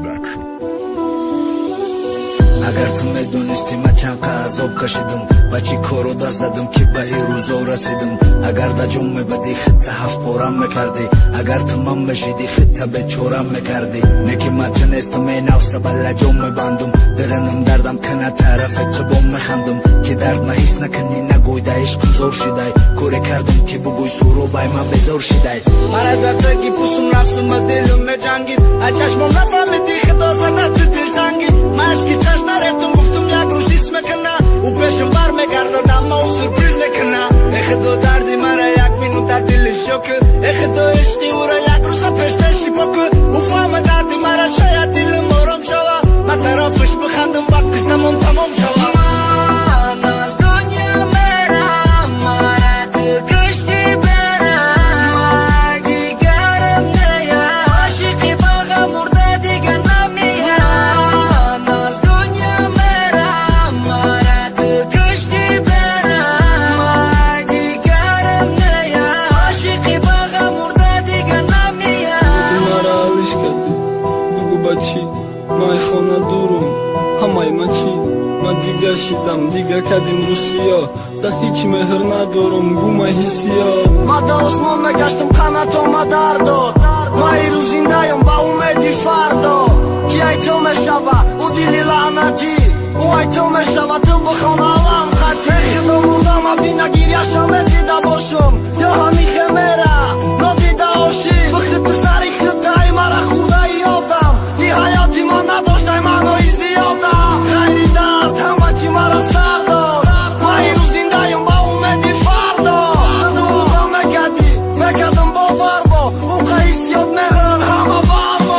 Production. Агар ту медонисти ман чанд азоб кашидам ба чӣ коро даст задам ки ба ин рӯзо расидам. Агар да ҷон мебади хитта ҳафтборам мекардӣ, агар ту ман мешидӣ хитта бечорам мекардӣ. Не ки ман тунестам менавса ба лаҷом мебандум, диланам дардам кана тарафе чӣ бом механдам. Ки дард ма ҳис накунӣ нагӯйда ишқам зор шидай, коре кардам ки бугӯй сурубай ман безор шидай. Мара дар таги пӯстум нафсума дилум меҷангид, аз чашмом нафаҳмидӣ худо зада ту дилсанги. Машки чашм нарехтум гуфтум як рӯз ҳис мекуна, ӯ пешам бармегардад аммо ӯ сюрприз мекуна. Э худо дарди мара як минута дилиш ҷоку, э худо ишқи ӯро як рӯза пешташи боку. ӯ фаҳма дарди мара шояд дилам ором шава, ман тарофиш бихандам вақти замон тамом шава. май хона дурум ҳамаи ман чӣ ман дига шидам дига кадим русиё да ҳеҷ меҳр надорум гумай ҳиссиё. ман да осмон мегаштам қанато мадар дод, ман ирӯ зиндаём ба умеди фардо. ки ай то мешава ӯ дили лаънатӣ, ӯ ай то мешава ту бихона алам хати. худо мурдама бина гирьяша медида бошум, ё ҳамихе мера нодида ошик. бихити сари хитаи мара хурдаи ёдам, ди ҳаёти ман надоштай маънои зиёдам. ғайри дард ҳама чӣ мара сар дод, ман ирӯ зиндаём ба умеди фардо. ту мекардӣ мекардам бовар бо ӯ қаис ёд меҳр ҳама бармо.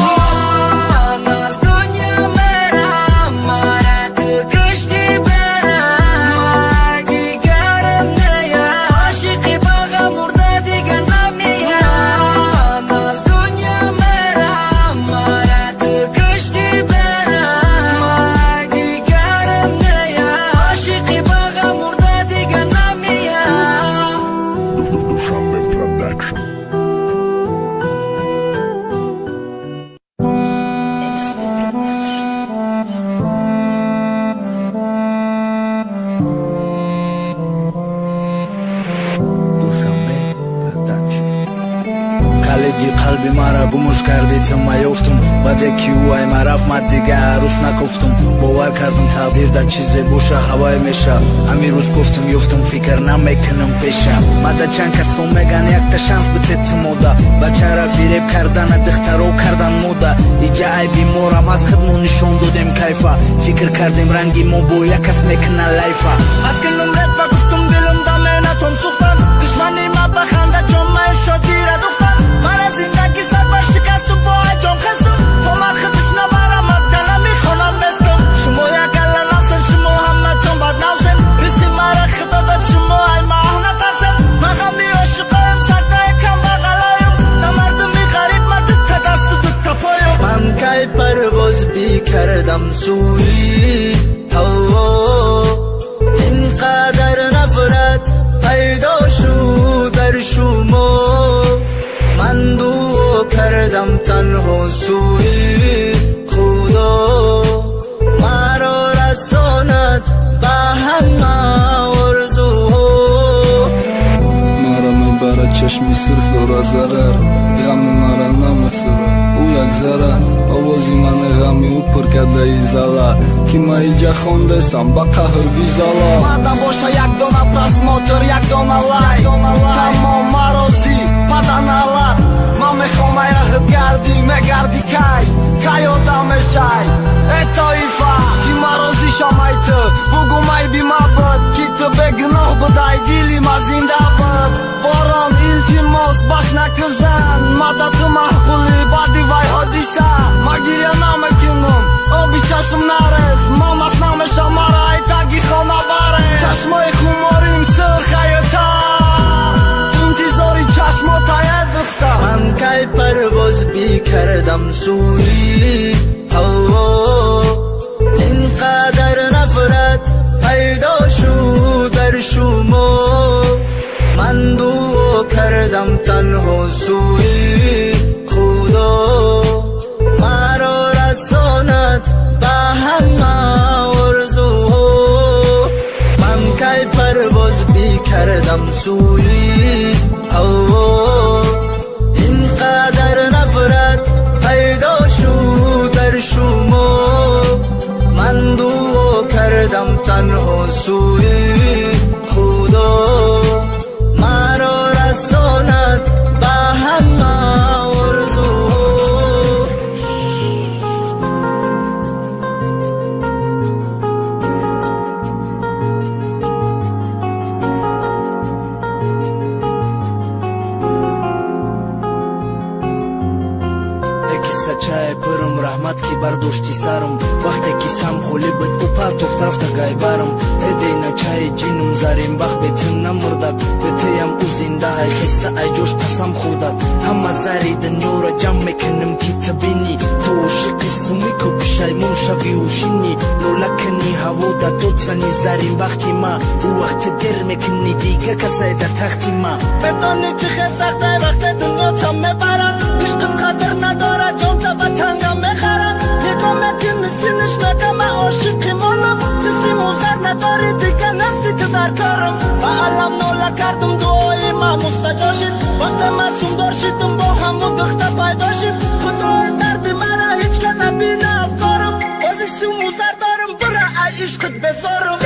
калиди қалби мара гумуш кардӣ ту ма ёфтум, баъде ки ӯ ай ма рафт ман дига арӯс накуфтум. бовар кардам тақдир да чизе боша ҳавай меша, ҳамин рӯз гуфтум ёфтум фикр намекунам пеша. мада чанд касо меган якта шанс битету мода, бачара фиреб кардана духтаро кардан мода. иҷа айби морам аз худ мо нишон додем кайфа, фикр кардем ранги мо бо як кас мекуна лайфа. аз кунум репа гуфтум дилам да менатон сӯхтан, душмани ма ба ханда ҷон ма шодира духтан. мара зиндагӣ сар ба шикасту бо аҷом хастам, то ман худиш набарам магдана мехонам нестам. шумо як алла навсен, шумо ҳама ҷон баднавсен, ристи мара худо дод шумо ай маҳ натарсен. ман ғами ошиқоям сардаи кам ба ғалоям, да мардуми ғариб ма дутта дасту дутта поём. ман кай парвоз бикардам сӯи ҳаво, ин қадар нафрат пайдо шуд дар шумо. ман дуо кардам танҳо сӯи худо, маро расонад ба ҳама орзуҳо. мара мебарад чашми сирх дорад зарар, ғами мара намехӯрад ӯ як зарар. овози мани ғами ӯ пур кардаи зала, ки ма иҷа хондесам ба қаҳр бизала. мада боша як дона просмотр, як дона лайк, тамом марозӣ паданалат. ман мехом яхид гардӣ мегарди кай одам мешай. э тоифа ки марозишам ай ту бугу майби ма буд, ки ту бегуноҳ будай дили ма зинда буд. борон илтимос бах накузан, мада ту маҳқулӣ баъди вай ҳодиса. ма гирья намекунам оби чашм нарез, ма маст намешам мара ай таги хона барез. чашмои хуморим сурхаю тар, интизори чашмотае духтар. ман кай парвоз бикардам сӯи ҳаво, ин қадар нафрат пайдо шуд дар шумо. ман дуо кардам танҳо сӯи худо, маро расонад کردم سوی اینقدر نفرت پیدا شد در شما من دعا کردم تنها سوی خدا مرا رساند به همه чай пырым рахмат ки бардошти сарам вақте ки сам холи буд у партофт рафта гайбарам эдейна чаи ҷинум зарин бах бетин намурдад бетеям у зинда ай хиста ай ҷош қасам хӯрдад ҳама зари дунёро ҷамъ мекунем ки табини то ошиқи сумику пишаймон шави ушини лола кuni ҳавода додзани зарин бахти ма у вақти дер мекунӣ дига касай дар тахти ма بدانی چه سخته وقتی دنیا تام میبرد عشقت قدر ندارد جان تا به تنگم میخرد نگاه میکنی سینش نگم عاشقی مالم کسی موزر نداری دیگه نستی تو در کارم و علم ناله کردم دعای ما مستجا شد وقتی معصوم دار شدم با همون دخته پیدا شد خدای درد مرا هیچ که نبینه افکارم بازی سی موزر دارم برای عشقت بذارم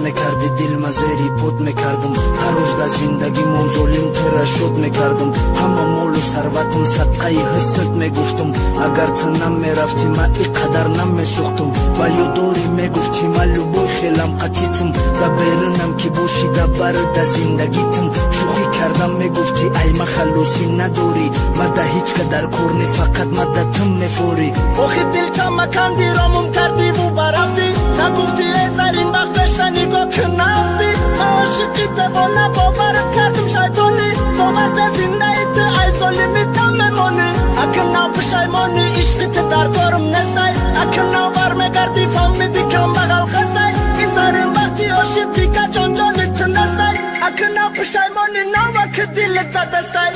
мекарди дил мазери под мекардам ҳар рӯз дар зиндагимон золимтара шод мекардам ҳама молу сарватам садқаи ҳиснат мегуфтам агар ту намерафтӣ ман и қадар намесӯхтам ва ёдорӣ мегуфтӣ ман любой хелам қатитам да берунам ки бошӣ да бару да зиндагитам шӯхӣ кардам мегуфтӣ ай ма халосӣ надорӣ ма да ҳеҷ қадар кор нест фақат ма да ту мефорӣ охи дилчама канди ромум карди бу барафтӣ нагуфтӣ эй зарин бахт дашта нигоҳ кунавтӣ ма ошиқи девона боварат кардам шайтонӣ то вақте зиндаи ту ай золими там мемонӣ акнав пушаймонӣ ишқи ту дар корум нестай акнав бармегардӣ фаҳмидӣ камбағал хастай ин зарин вақти ошиқ дига ҷонҷони ту нестай акнав пушаймонӣ наваки дилит задастай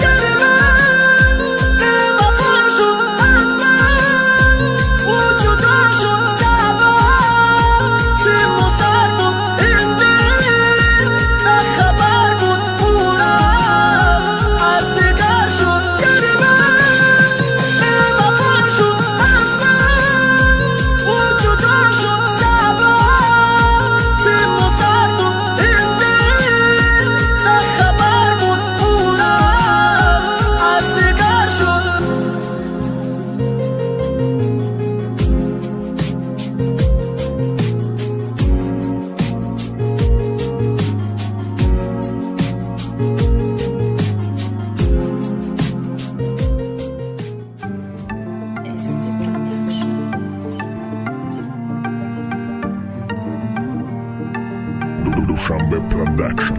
Dushanbe Production.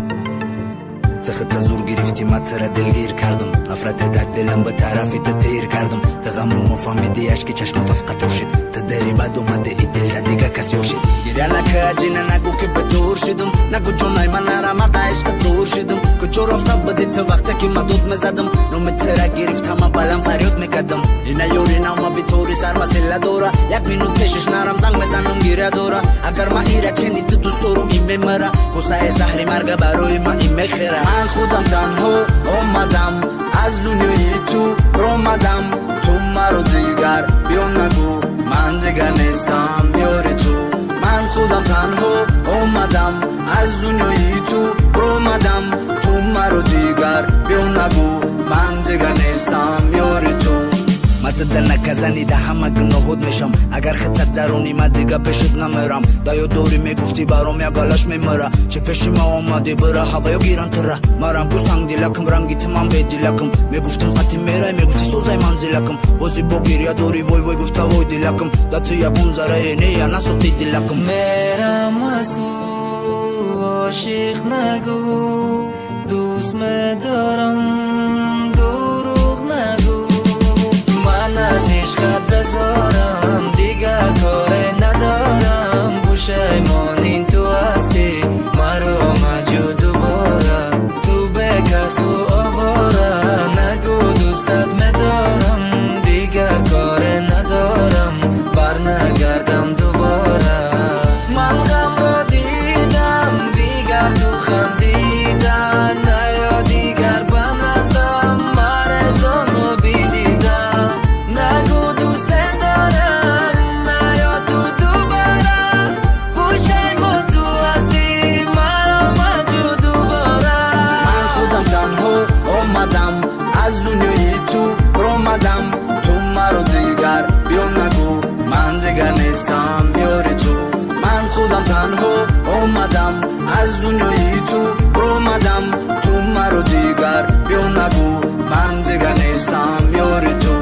Цехта зур гирифти матра дилгир кардам нафрате дар дилам ба тарафи ту тир кардам ту ғамрумо фаҳмиди ашки чашмотов қатошид ту дери бад омади и дилда дига кас ёшид гиря накаҷина нагу ки бетур шидам нагу ҷонай ман нарамада ишқат зур шидам куҷо рафта буди ту вақте ки ма дод мезадам номи тира гирифтама баланд фарёд мекардам ина ёри нама битори сармасила дора як минут пешиш нарам занг мезанам гиря дора агар ма ира чени ту дӯст дорум ин мемара қусаи заҳри марга барои ман ин мехера ман худам танҳо омадам аз дунёи ту ромадам ту маро дигар биё нагӯ ман дигар нестам ёри ту ман худам танҳо омадам аз дунёи ту ромадам ту маро дигар биё нагӯ ман дигар нестам ёри ту матда наказани да ҳама гуноҳот мешам агар хитат дарони ма дига пешат намерам да ёдорӣ мегуфтӣ баром як галаш мемара чӣ пеши ма омадӣ бира ҳаваё гирантира марам бу сангдилакам ранги тимам бедилакам мегуфтам қати мерай мегуфтӣ созай манзилакам бози бо гиря дорӣ вой вой гуфта вой дилакам да ту ягон зарае нея насохти дилакам мерам аз ту عاشق نگو دوست می‌دارم دروغ نگو من از عشقت بزارم دیگر کار ندارم پشیمانی تو هستی مرا مجو دوباره تو به کس و آواره نگو دوستت می‌دارم دیگر کار ندارم برنگردم دوباره من غم را دیدم دیگر تو خندیدن نیا دیگر بم نزدم مرزانو بیدیدم نگو دوست دارم نیا تو دوباره پشیمان تو هستی مرا مجو دوباره من خودم تنها آمدم از دنیای تو رومدم تو مرا دیگر بیا نگو من دیگر نیستم یاری تو من خودم تنها آمدم از دنیای تو رومدم تو مرا دیگر بیا نگو من دیگر نیستم یاری تو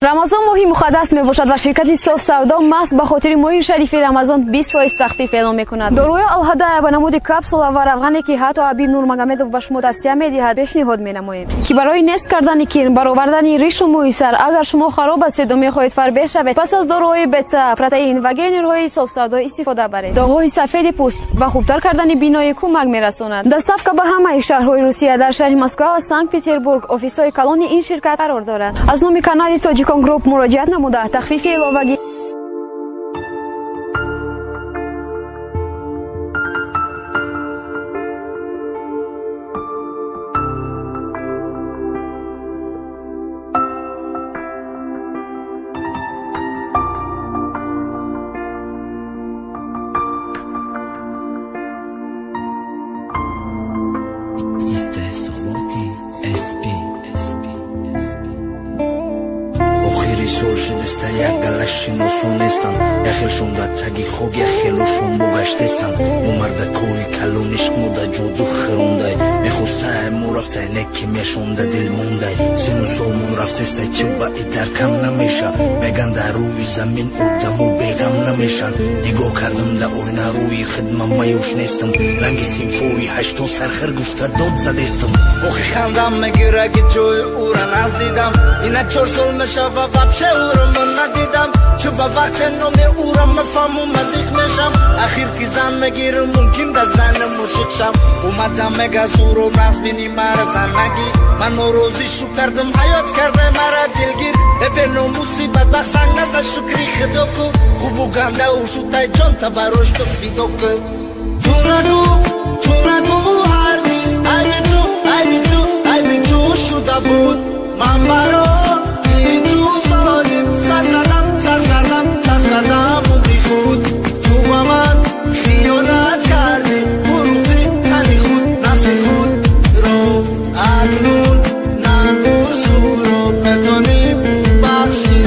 رمضان ماهی مقدس می باشد و شرکت صاف سودا محض به خاطر ماه شریف رمضان 20% تخفیف اعلام میکند. داروی الهدایه به نمود کپسولا و روغنی که حتی حبیب نورمگомедов به شما توصیه میدهد پیشنهاد مینماییم که برای نصف کردن کیر برآوردن ریش و موی سر اگر شما خراب است و میخواهید فربه شوید پس از داروی بتا پروتئین و گینرهای صاف سودا استفاده برید. داغ‌های سفید پوست و خوبتر کردن بینایی کمک میرساند. دستافکا به همه شهرهای روسیه در شهر مسکو و سنت پترزبورگ افیس‌های کلان این شرکت قرار دارد. از نام کانال تاجیکان گروپ مراجعت نموده تخفیف علاوگی استحصالاتی SP سول شدستن یک گلش نوسونستن یخلشون دا تگی خوب یخلشون بگشتستن اومرده کوی کلونش مودا جودو خرونده میخوسته مو رفته نکی میشونده دل مونده سینو سومون رفتسته چه با ای در کم نمیشه میگن در روی زمین او و بیغم نمیشن نگاه کردم دا اوینا روی خدمم میوش نیستم رنگ سیمفوی هشتون سرخر گفته داد زدستم اوخی خندم میگیره که جوی او را نزدیدم اینا 4 سال میشه و وابشه او را من ندیدم چه با وقت نام او را مفهم و مزیق میشم اخیر که زن میگیره ممکن ده زن مشک شم اومدم میگه زور و ناز بینی مرا زنگی من نوروزی شو کردم حیات کرده مرا دلگیر بینو مصیبت بخشنگ نزد شکری خدا کو خوب و گنده و شوتای جان تا براش تو فیدو که تو نگو هر نیز ای بی تو شده بود من برا ای تو ظالم سر کردم و بی خود تو با من خیانت کردی فروختی تنی خود نفس خود رو اکنون نگو سورو بتونی بخشی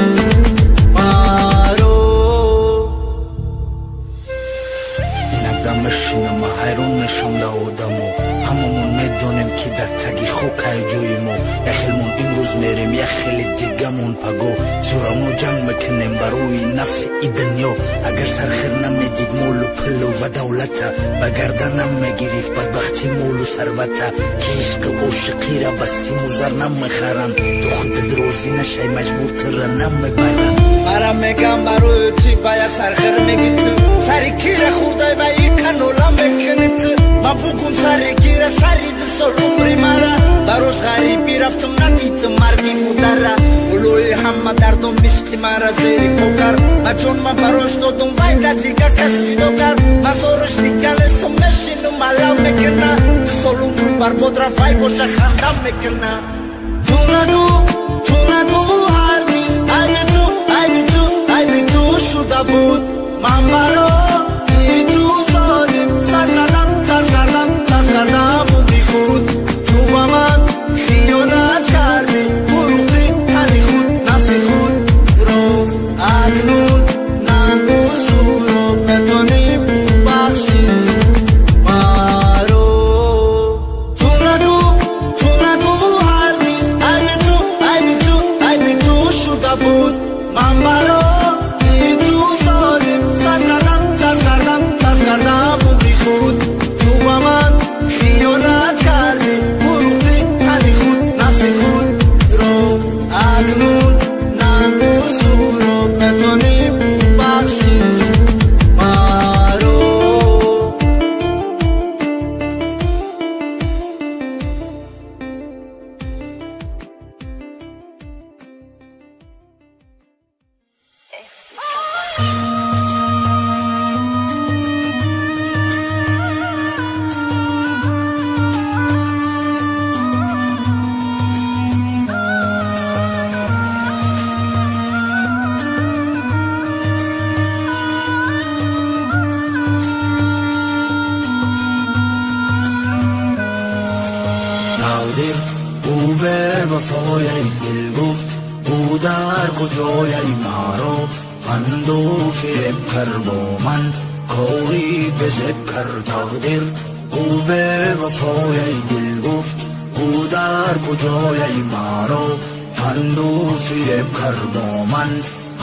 مرو اینک دمشینم حیرون نشم دا آدمو هممون میدونیم که در تگی خوکای جویمو یخلمون امروز میریم یخل دیگمون پگو چورامو جمع میکنیم بروی نفس ای دنیا اگر سرخیر نمیدید مول و پل و دولتا بگردنم میگیریف بدبختی مول و ثروتا که عشق عاشقی را بسی موزر نمیخرن تو خودت روزی نشی مجبور تر نمیبرن مرا میگم بروی چی باید سرخیر میگی تو سری کیر خورده و ای کنولا میکنی تو ما بگم سری کیر سری دستال عمری مرا براش غریبی رفتم ندیدم مرگی مدره بلوی همه دردم مشکی مرا زیری پوکر ما چون من براش دادم وایده دیگه کسی دوگر ما زورش دیگه نیستم نشینم ملام میکنه دستال عمری برباد رفای باشه خندم میکنه تو نگو هر نیز ای بی تو شده بود من برا ای تو ظالم سر کردم و بی خود تو با من خیانت کردی فروختی تنی خود نفس خود رو اکنون نگو سورو بتونی بخشی مرو تقدیر او به وفای دل گفت او در کجای ما رو فند و فریب کرد با من کاری به زب کرد تقدیر او به وفای دل گفت او در کجای ما رو فند و فریب کرد با من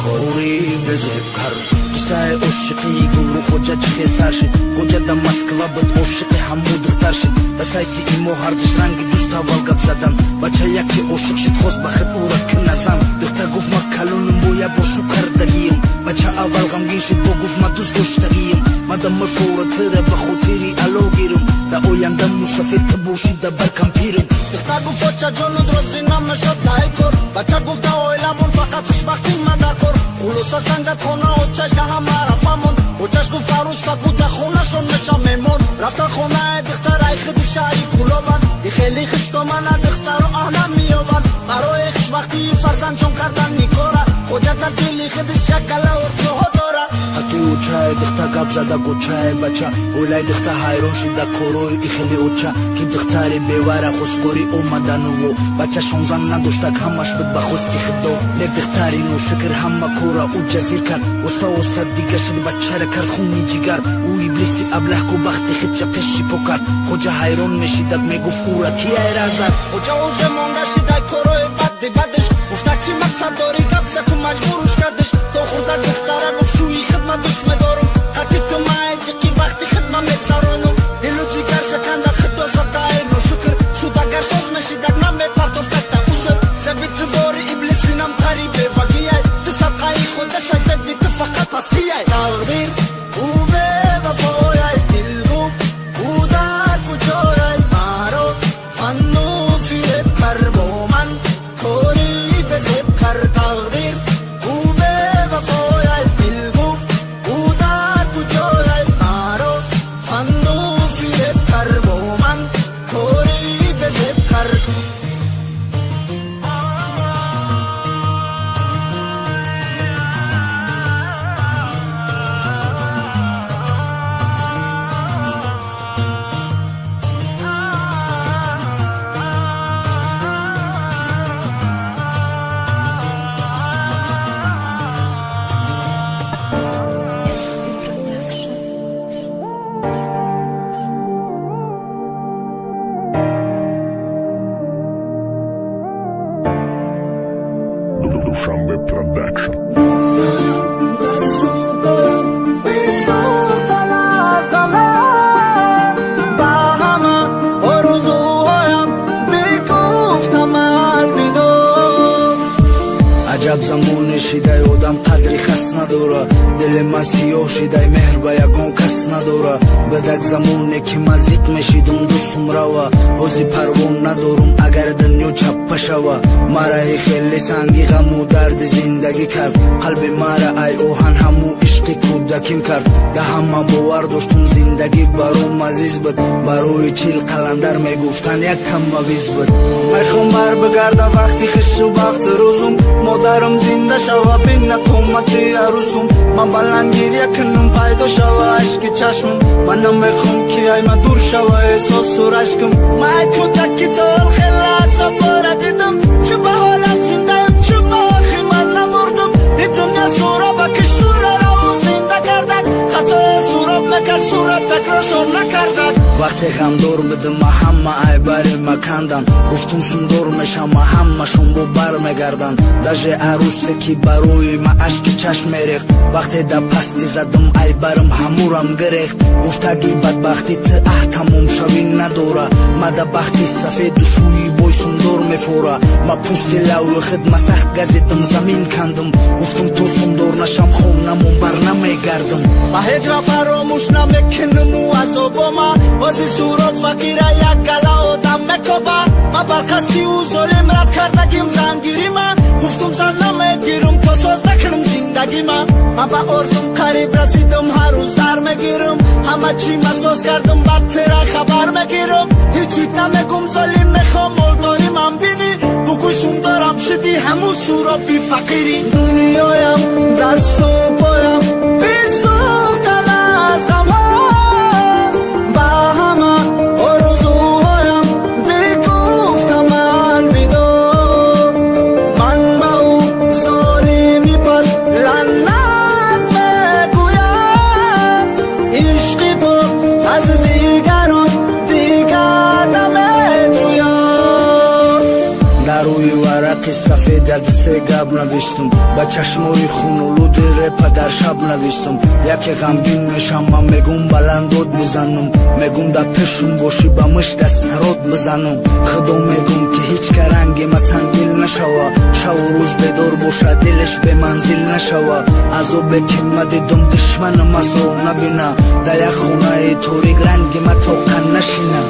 کاری به زب کرد قصه عشقی گل خوجه چه سر شد خوجه در مسکو بود عشق همو دختر شد به سایتی ایمو هردش رنگ دوست اول گپ زدن بچه یکی عاشق شد خواست بخد او را کنزم دختر گفت ما کلونم باید با شو کردگیم بچه اول غمگین شد با گفت ما دوست داشتگیم مدام فورتره به خاطری الو گیرم در آینده مسافر که باشید در برکم پیرم دختر گفت بچه جانو درستی نمشد دهی کن بچه گفت در آیلمون فقط خوشبختی مدر کن خلوصا سنگت خونه اوچش که همه رفمون اوچش گفت فروز تا بود در خونه شون نشا میمون رفتن خونه دختر ای خیلی شایی کلوبن ای خیلی خشتو منه دختر و آهنم میوبن برای خوشبختی فرزند چون کردن نیکاره خوجت در دلی خیلی شکل ارتوها داره حتی اوچه دختر گپ زده گوچه بچه اولای دختر حیران شده کروی ای خیلی اوچه که دختری بیوره خسکوری اومدن و بچه شونزن نداشته همش بود بخوستی خدو لیک دختری نو شکر همه کورا او جزیر کرد استا دیگه شد بچه را کرد خونی جگر او ابلیسی ابله کو بختی خدشه پیشی پو کرد خوجه حیران میشیدک میگفت او را کی ایره زد خوجه اوجه مانده شده کروی بدش گفته چی مقصد داری گپ زد و مجبورش کردش تو خورده دختره گفت شوی خدمت دوست میدارم قطی تو مایزی که وقتی خدمت میگذارانم دلو جیگر شکنده خدا زده اینو شکر شده گر ساز میشیدک نمیپرتو تکتا اوزد زبی تو باری ابلیسینم قریبه وگیه تو صدقه خوده شای زبی تو فقط پستیه تقدیر او به وفای دل گفت او در کجای مرا فنو فیب کر با من کاری به زب کر تقدیر او به وفای دل گفت او در کجای مرا فنو فیب کر با من کاری به زب کر Dushanbe Production. عجب زمان شیدای آدم قدری خس نداره دل من سیاه شیدای مهر به یگان کس نداره بدک زمانی که مزیق میشیدم دوستم روا بازی پروان ندارم اگر دنیا چپه شوه مرا خیلی سنگی غم و درد زندگی کرد قلب مرا ای اوهن همو عشقی کودکیم کرد ده همه باور داشتم زندگی برام عزیز بود برای چیل قلندر میگفتن یک تمویز بود میخوام بر بگرده وقتی خش و بخت روزم مادرم زنده شوه بین قومتی عروسم من بلند گریه کنم پیدا شوه عشق چشمم من نمیخوام که ای من دور شوه احساس و رشکم من کودکی تا خیلی عذاب باره دیدم چه به حالت زندهیم چه به آخی من نمردم دی دنیا سورا بکش سورا رو زنده کردک خطای سورا مکر سورا تکراشور نکردک وقتی غم دور بدم همه ای بری مکندن گفتم سندور میشم همه شون بو بر میگردن دژه عروسی که بروی ما عشق چشم میریخت وقتی در پستی زدم ای برم همورم گریخت گفتگی بدبختی تو تموم شوی نداره ما در بختی سفید و شوی بایسون دور میفوره ما پوستی لول خدمه سخت گزیدم زمین کندم گفتم تو سندور نشم خونمون بر نمیگردم ما هیچ را فراموش نمیکنم و عذابا ما بازی سورات فقیره یک گله آدم مکابه ما برقصی و ظلم رد کردگیم زنگیری من گفتم زن نمیگیرم تا ساز نکنم زندگی من من با آرزوم قریب رسیدم هر روز در میگیرم همه چی مساز کردم بدتر خبر میگیرم هیچی نمیگم ظالم میخوام مولداری من بینی بگوشم دارم شدی همون سورا بی فقیری دنیایم دست و پایم بی سوختن از غم ها با همه آرزوهایم بی گفتم من بیدار من با او ظالمی پس لعنت میگویم عشقی با از دیگران دیگر نمیجویم در روی ورق سفید دسته گب نوشتم با چشمای خونالود رپ در شب نوشتم یکی غمگین میشم من میگم بلند داد میزنم میگم در پیشم باشی با مشت از سرات بزنم خدا میگم که هیچ که رنگ ما سنگین نشوه شب و روز بدار باشه دلش به منزل نشوه عذاب که ما دیدم دشمنم از رو نبینه در یک خونه تاریک رنگ ما توقن نشینه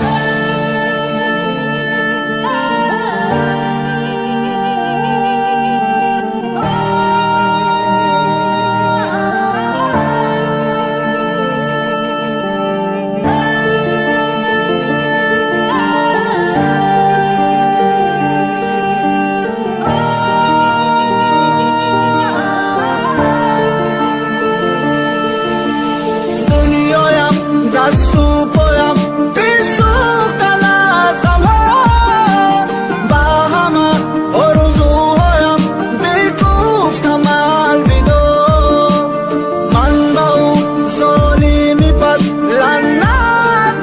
دست و پایم بی سوختن از غم ها با همه آرزوهایم بی گفتم الوداع من با او ظالمی پس لعنت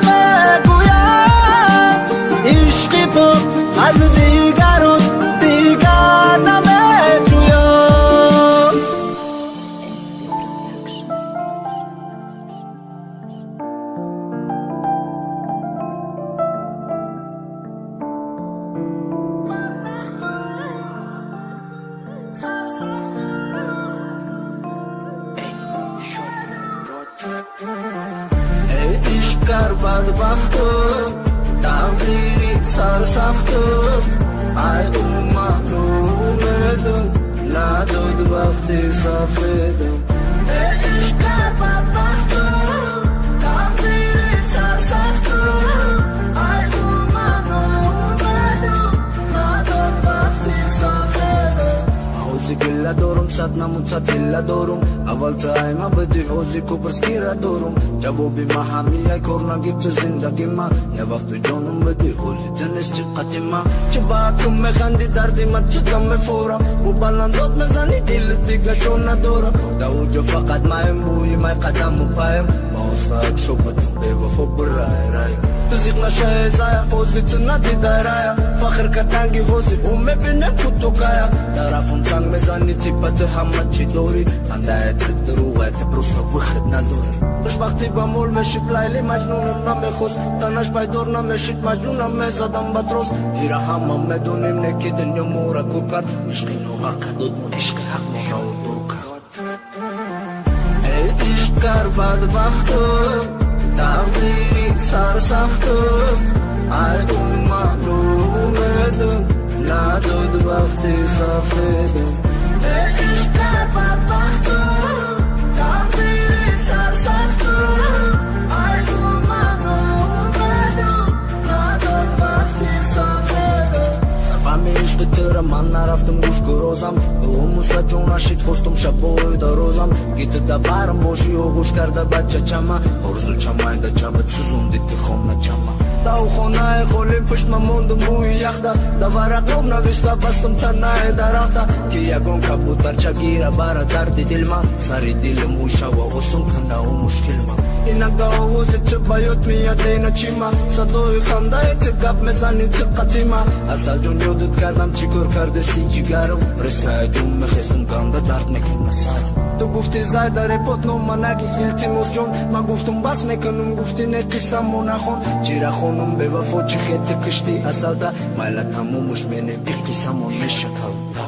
میگویم عشقی پاک از دیگران دیگر نمیجویم ای عشقگر بدبختم تقدیری سرسختم ای اومد اومدم نداد وقتی سفیدم ای عشقگر بدبختم تقدیری سرسختم ای اومد اومدم نداد وقتی سفیدم حوزی گله دارم صد نمود صد تله دارم اول تایما بدی حوزی کوپرسکی را دارم جوابی ما همیه کار نگی تو زندگی ما یه وقت جانم بدی حوزی تنشتی قطیما چه باکم میخندی دردی ما چه دم میفورم و بلندات میزنی دل دیگه جون ندارم در اوجا فقط مایم بوی مای قدم و پایم ما اصلاک شو بدم بی وفا برای رایم تو زیق نشه زای حوزی تندی دارایا فخر کتنگی حوزی او میبینه کتو کایا طرفم تنگ میزنی تیپت همه چی داری خنده ترک دروغت پروسا وخد نداری خوشبختی با مول میشید لیلی مجنونم نمیخوست تنش پیدار نمیشید مجنونم میزدم بدروز ایره همه میدونیم نکی دنیا مورا کور کرد عشقی نو حق دادمون عشق حق مونو دور کرد ای عشقگر بدبختم تقدیری سرسختم ای اومد اومدم نداد وقتی سفیدم ای عشقگر بدبختم تقدیری سرسختم ای اومد اومدم نداد وقتی سفیدم فهمی عشق تره من نرفتم گوش گروزم دوم مسلا جون شید خواستم شب بای دروزم گیت دا برم باشی و گوش کرده بچه چما آرزو چمای دا جبت سوزوندی که خونه چما داو خونه خولی پشت من موندم بوی یخته دا ورقم نوشته بستم تنه درخته که یکون کبوتر چه گیره برا درد دل من سری دلم او شوا غصم کنه و مشکل من اینک دا آوازی چه بیاد میاد اینا چی من صدای خنده چه گپ میزنی چه قطی من اصل جون یادت کردم چی کار کردستی جیگرم رسکه جون میخیستم گنده درد میکنه سرم تو گفتی زای در پات نو من نگی التماس جون من گفتم بس میکنم گفتی نه قصم و نخون چیره خونم به وفا چی خیت کشتی اصل ده مایل تمومش مینه بی قصم و میشه کلده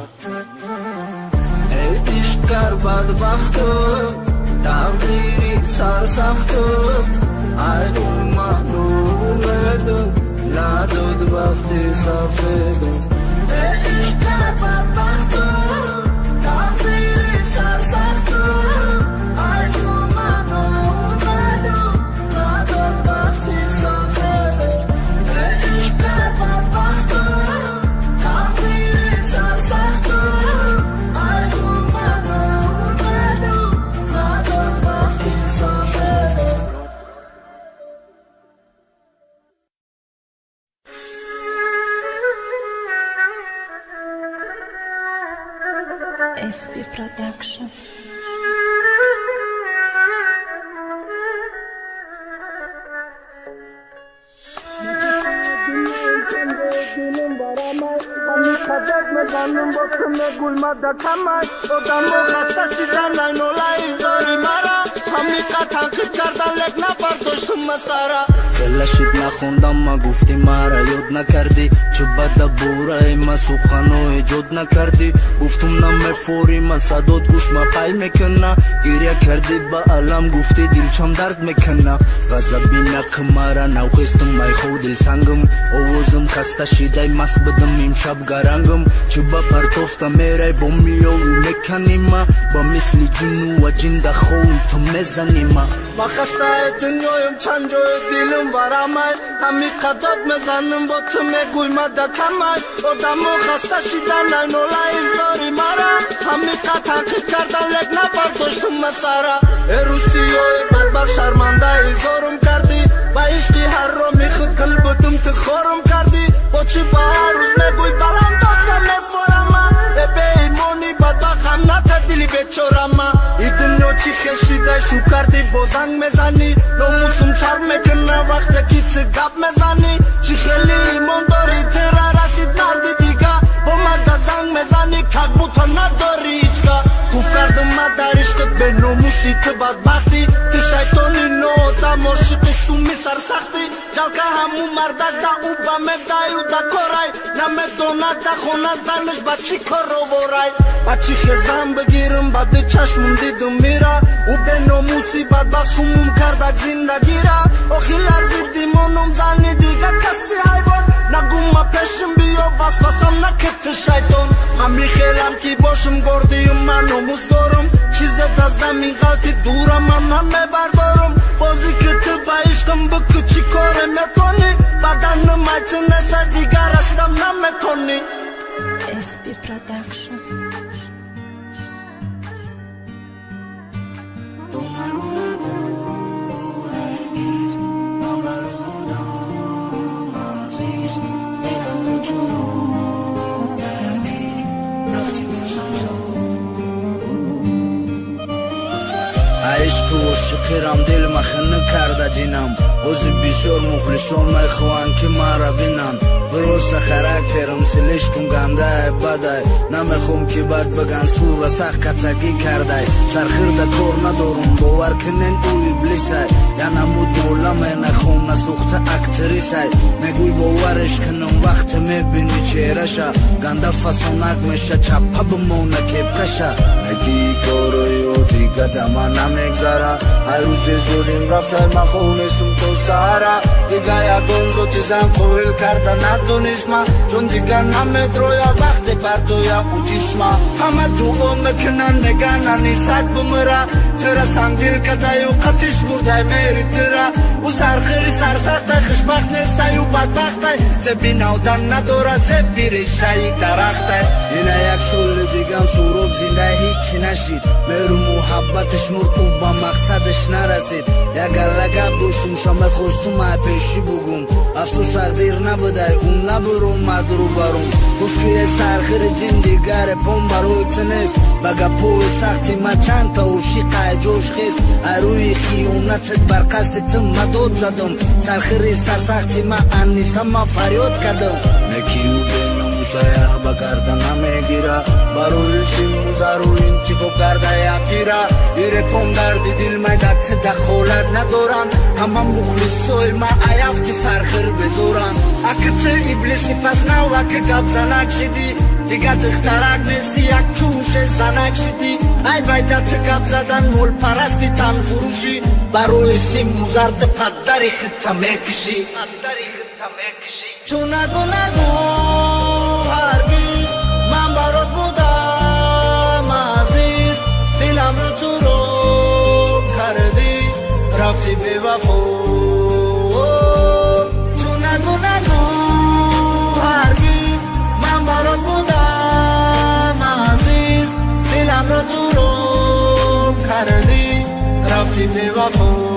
ای عشقگر بدبختم تقدیری سرسختم ای اومد اومدم نداد وقتی سفیدم ای عشقگر بدبختم تقدیری سرسختم Production. خلشت نخوندم ما گفتی مرا یاد نکردی چه بده بوره ما سخنو ایجاد نکردی گفتم نمیفوری ما صدات گوش ما پای میکنه گریه کردی با علم گفتی دلچم درد میکنه غضبی نکن مرا نوخستم مای خود دل سنگم آوازم خسته شده مست بدم امشب گرنگم چه با پرتوفته میره با میاوی میکنی ما با مثل جنو و جنده خون تو میزنی ما خسته دنیایم چند جای دلم برامای همی قداد میزنم با تو میگوی مدکمای آدم و خسته شدن نولای زاری مرا همی تنقید کردن لگ نبرداشتم مسارا روسیای بدبخ شرمنده ایزارم کردی با عشقی هر را میخود قلبتم تو خورم کردی با چی با هر روز میگوی بلند دادسم نفورم به ایمانی بدبخ هم نتدیلی بیچورم ای دنیا چی خشیده شو کردی با زنگ میزنی ناموسم شرم میکنه وقتی که تو گپ میزنی چی خیلی ایمان داری تیره رسید مردی دیگه با مده زنگ میزنی کک بوتا نداری هیچگاه گفت کردم من در عشقت به ناموسی تو بدبختی تو شیطانی نادم عاشق سومی سرسختی جاو که همون مردک دا او با مدای او دا کارای نمیدونه دا خونه زنش با چی کار رو ورای با چی خزم بگیرم بعد چشمم دیدم میره او به ناموسی بدبخت شموم کردک زندگی را آخی لرزید دیمانم زنی دیگه کسی حیوان نگو ما پیشم بیا وسوسم نکت شیطان همی خیلم که باشم گردیم من ناموس دارم چیز دا زمین غلطی دورم من نمیبردارم بازی که تو با عشقم بکو چی کاره میتونی بدن نمیتونسته دیگر رسیدم نمیتونی SP Production. عشق و عاشقیرم دل مخنه کرده جینم اوزی بسیار مخلصان میخوان که مرا بینن برست خراکترم سلشکم گنده بده نمیخوام که بد بگن سو و سخت کتگی کرده سرخیرده کار ندارم باور کنن او ابلیسه یا نمود مولم نخوام نسوخته اکتریسه میگوی باورش کنم وقت میبینی چهرشه گنده فسونک میشه چپه بمونه کپکشه نگی کارویو دیگه دما نمیگذاره هر روز زوریم رفته من خونستم تو سهره دیگه یکون زوتیزم قویل کرده ندونیست ما چون دیگه نمیدرویا وقتی پرتویا او جسما همه تو او میکنن نگه نیست بمره تره سنگیل کده یو قطش برده میری تره او سرخیری سرسخته خشبخت نیسته یو بدبخته زبی نودن نداره زبیری شایی درخته اینه یک سول دیگم سوروب زنده هیچی نشید میرو محبتش مرد او با مقصدش نرسید یک لگه داشتم شما خواستم پیشی بگم افسوس تقدیر نبوده اون نبرو مدرو برون خوشکی سرخیر جن دیگر پون بروی تنست بگه پوی سختی ما چند تا و شیقه جوش خیست اروی خیونتت بر قصد تم مدود زدم سرخیری سرسختی ما انیسم ما فریاد کردم نکیو بینم سایه بگردم نمیگیره بروی سیموزه رو این چیکو کرده یکیره ایره پون دردی دل میدت دخولت ندارن همه مخلصوی ما ایفتی سرخیر بزورن اکه تو ابلیسی پس نو اکه گب زنک شدی دیگه دخترک نیستی یک کوش زنک شدی ای ویدت گب زدن مول پرستی تن فروشی بروی سیموزه ده پدری خطه میکشی چون نگو هرگیز من برات بودم عزیز دلم رو تو رو کردی رفتی بی وفا چون نگو هرگیز من برات بودم عزیز دلم رو تو رو کردی رفتی بی وفا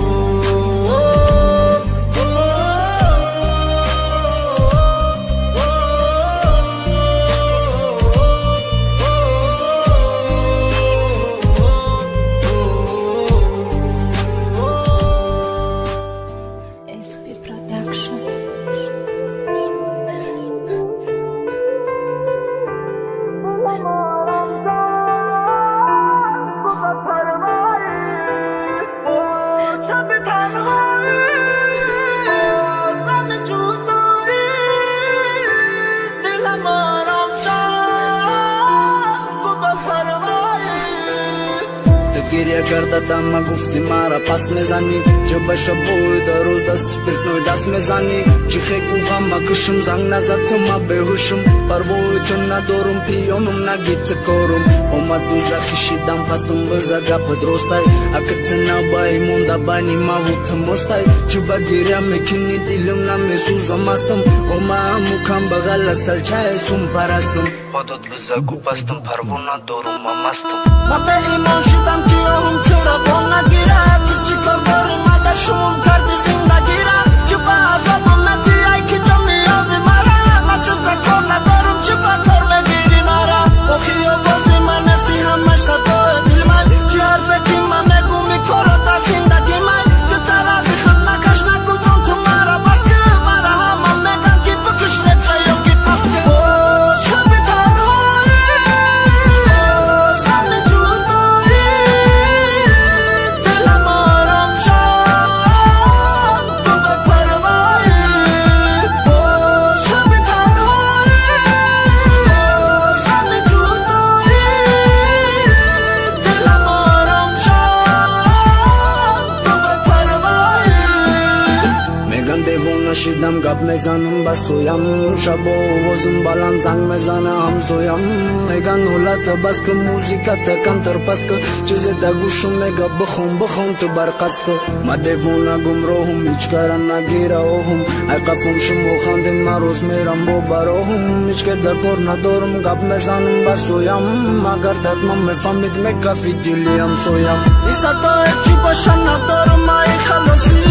گریه کرده دم گفتی مرا پس میزنی چه بشه بوی در روز دست پرتنوی دست میزنی چی خیگو غم کشم زنگ نزد تو ما بهوشم پروای تو ندارم پیانم نگیت کارم اومد دوزخی شیدم فستم بزا گپ درستای اکت نبایی مونده بانی موت مستای چه بگیرم میکنی دیلم نمیسوزم استم اوما همو کم بغل سلچه سوم پرستم خودت بزا گو پستم پرو ندارم ما مستم ما به ایمان شدم که هم چرا با نگیره تو چی کار داری مده شموم کردی زندگی را چه با عذابم نتی ای که تو میابی مرا ما تو کار ندارم چه با کار بگیری مرا اخی و بازی من استی همش صدای دل من چی حرفه که من مگو میکارو تا زندگی من تو طرفی خود نکش نگو جان تو مرا بس که مرا همه میگن که بکش رفشه یا که پس که شب تنهایی شب جدایی دلم آرام شد تو به پروایی شب تنهایی شب جدایی دلم آرام شد تو به پروایی میگن دیوونه شیدم گپ میزنم بسویم شب و وزم بلند زنگ میزنه همسویم میگن حالت بس که موزیکت کم تر پس که چیزی تا گوشم میگه بخون تو برقصد که ما دیوونه گمراهم هیچ کار نگیره اوهم ای قفم شما خاندین من روز میرم با براهم هیچ که در کار ندارم گپ میزنم بسویم مگر دادم میفهمید میکفی دلی همسویم این صدای چی باشه ندارم ای خلاصی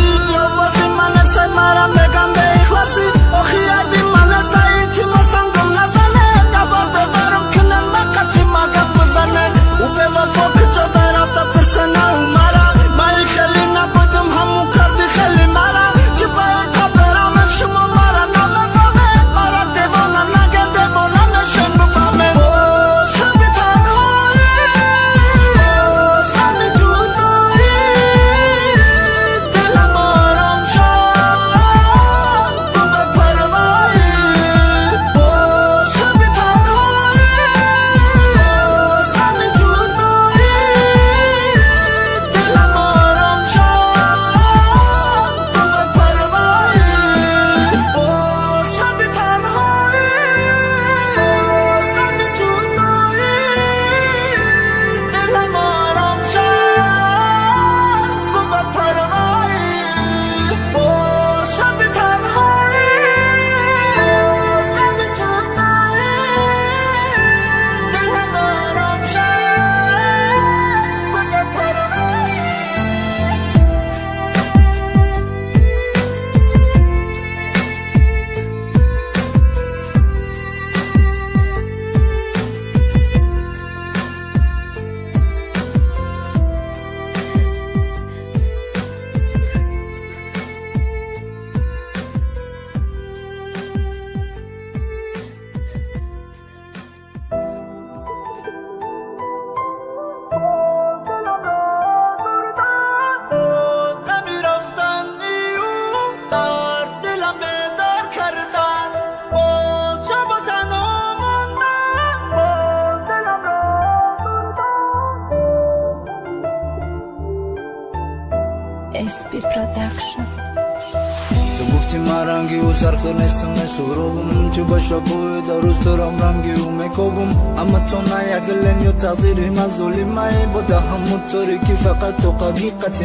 آوازی من است مرا میگم به اخلاصی آخی ای بی من است این تیم سنگم نزنه دبار ببرم کنم مقتی مگه بزنه او به وفا کجا در رفته پرسنه او مرا من خیلی نبودم همون کردی خیلی مرا چی باید برم شما مرا نمیفهمه مرا دیوانه نگه دیوانه نشن بفهمه شب تنهایی شب جدایی دلم آرام شد تو به پروایی شب تنهایی شب جدایی دلم آرام شد تو به پروایی شب تنهایی شب جدایی دلم آرام شد تو به پروایی شب تنهایی شب جدایی دلم آرام شد تو به پروایی نمی‌رفتنی اون در دلم بیدار کردن باز شب و تنها ماندم باز دلم را SP Production. تو گفتی من رنگی و سرخور نیستم سرابم چه باشه بوی در روز دارم رنگی و میکوبم اما تو نه یک لن یا تقدیری من ظلمه بوده همون طوری که فقط تو حقیقتی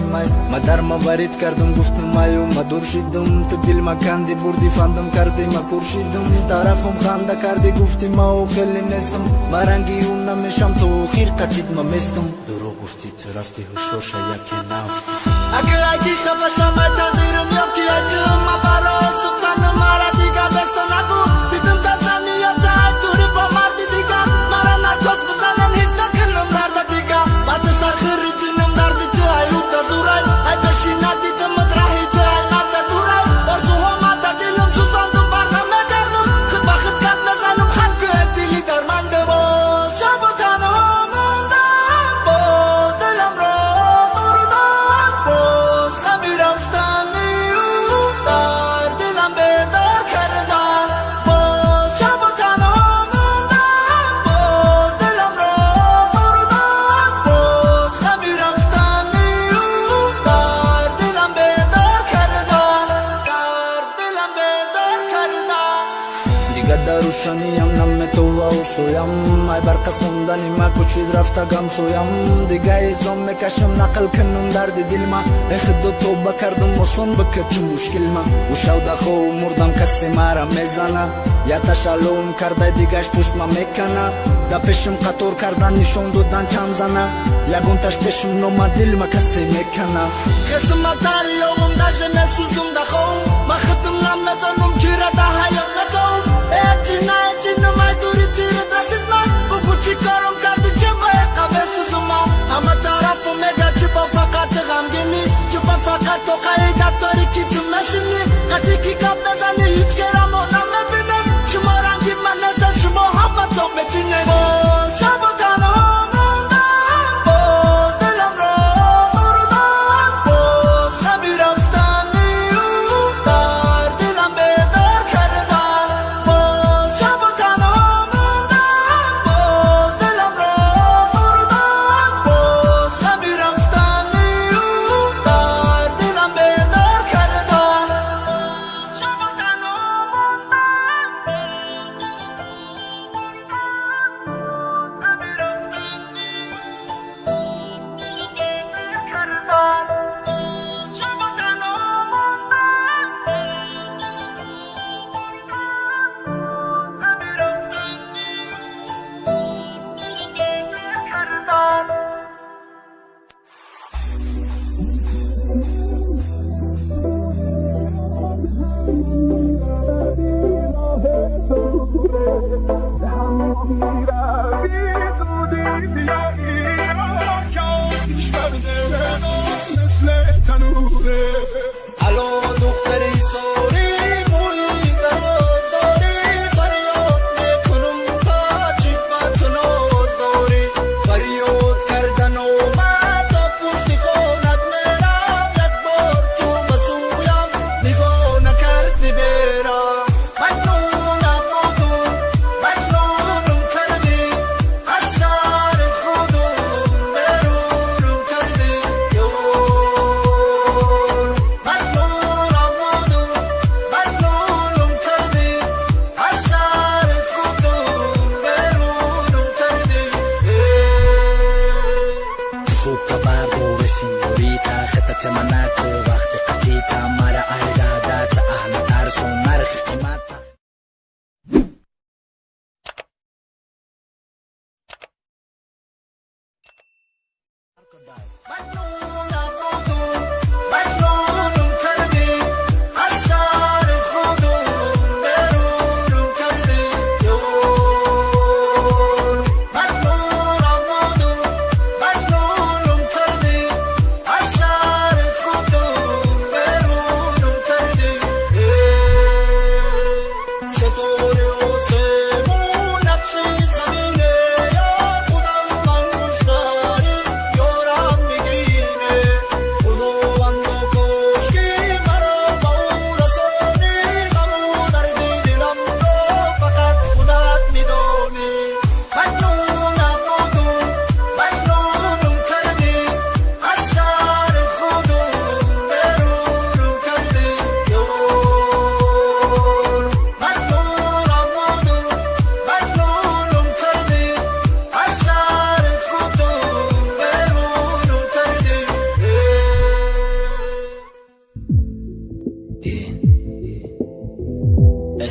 ما در ما برید کردم گفتم مایو ما دور شدم تو دل ما کندی بردی فندم کردی ما کورشیدم طرفم خنده کردی گفتی ما و خیلی نیستم ما رنگی و نمیشم تو خیرقتید ما مستم درو گفتی تو رفتی هشور شاید که نفتی اگه اگه خفشم تقدیرم یا که اتم ما برا سبتن مرا دیگه بست نگو دیدم دزنی یا دوری با مردی دیگه مرا نرکس بزنن هیچ نکنم درد دیگه بعد سر خریجینم دردی تو ایوب دا زورای ای بشی ندیدم مدرحی تو ای نده دورای برزو هم مده دیلم سوزاندم بردم نکردم خود با خود کت مزنم خم که دیلی در منده باز شب و تنها ماندم باز دلم را زردم باز همی رفتم در دلم بیدار کردم рошаниям наметова усоям ай барқасонда нима кучид рафта гамсоям дига изом мекашам нақл канун дарди дилма эхудо тоба кардам осон бикати мушкилма ушавдахо мурдам касе мара мезана я ташалом кардай дигаш пустма мекана да пешим қатор кардан нишон додан чамзана ягонташ пешим нома дилма касе мекана қисматари ёвум даже месузум дахо ма хитим намедонум чирада ҳаёт наков эчина май дури тирид расидма бугу чӣ корум карди чӣ ба эқавесузума ҳама тарафу мега чӣ ба фақати ғамгинӣ чӣ ба фақат тоқаи дактори ки ту нашини қати ки гап назани ҳеҷ керамо намебинем шумо ранги ман назда шумо ҳама то бечинем шабу танҳо мондам боз диламро зурудам боз ҳами рафтаниу дар дилам бедор кардам боз шабу танҳо мондам боз диламро зурудам боз ҳами рафтаниу дар дилам бедор кардам боз шабу танҳо الو دختری سوری موی دراز داری فریاد میکنم تا چی پتناز داری فریاد کردن اومد تا پشتی خونت میرم یک بار تو بسویم نگاه نکردی برم مجنونم بودم مجنونم کردی از شهر خودم برونم کردی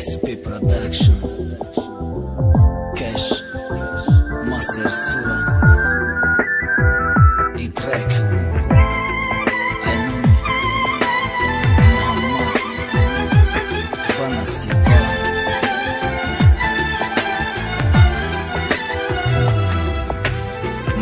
SP Production Cash Master Sura I track Ai nome Muhammad Banasiba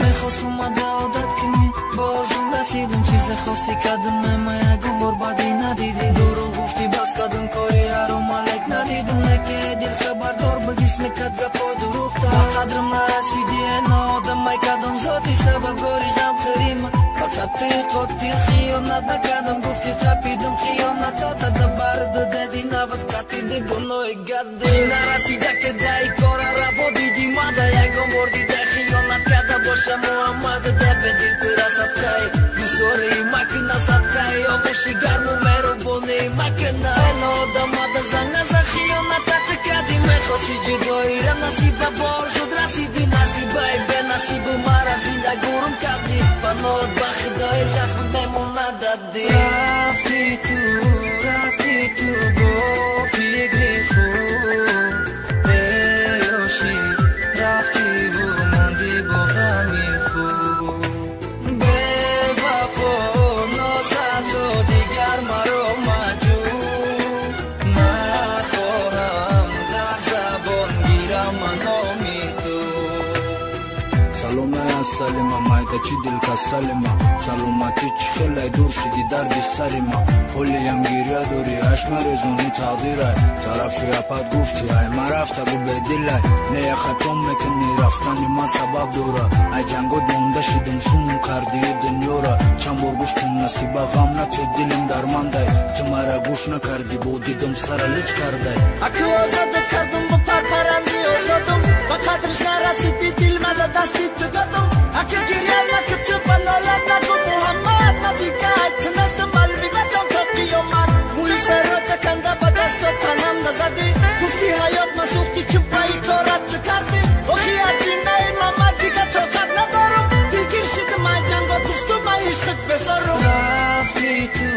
Mekhosum adat kini bozum rasidum chize khosi kadam maya gumor badi nadidi duru gufti bas kadam kori harom alek nadidum leke dil khabardor bagisme kadga podurufta qadrim narasidi no damay kadam zoti sabab gori gam kharima faqat qoti khiyonat nakadam gufti tapidum khiyonat ta bard dedi nabat katid gonoy gadde narasida kedai kora rabodi di mada yagom bordi de khiyonat kada bosha muhammad de bedil pirasat kai dusori makna satkai omushi garmu mero bone makna no damada zanga za khiyonat takadi me khosi بار شد رسیدی نصیبای به نصیب مرا زنده گورم کردی بنات با خدای زخم بمون ندادی رفتی تو با فکر خوب بیاشی رفتی و موندی با غمی خوب به وفا ناساز و دیگر مرا مجبور نخواهم در زبان گیرم نامی تو سلام سلام مایده چی دل که سلام سلامتی چی خیلی دور شدی دردی سری ما پولیم گیریا دوری عشق مرزونی تقدیره طرفی اپد گفتی ای ما رفته گو به دلای نه ختم میکنی رفتنی ما سبب دوره ای جنگود مونده شدم شونم کردی دنیا را چند بار گفتم نصیبه غم نتی دلم درمانده تو مرا گوش نکردی با دیدم سر لچ کرده اکو آزادت کردم با پرپرندی آزادم با قدرش نرسیدی دل مده دستی تو دادم اکو گیریم نکو تو بنالت نگو محمد ندیگه تنستم الویده جان تا قیامت موی سر را تکنده با دست و تنم نزدی گفتی حیات نسوختی چه بایی کارت چه کردی آخی اجی نای محمد دیگه طاقت ندارم دیگیر شدم ای جنگ و دوستم ای عشقت بذارم رفتی تو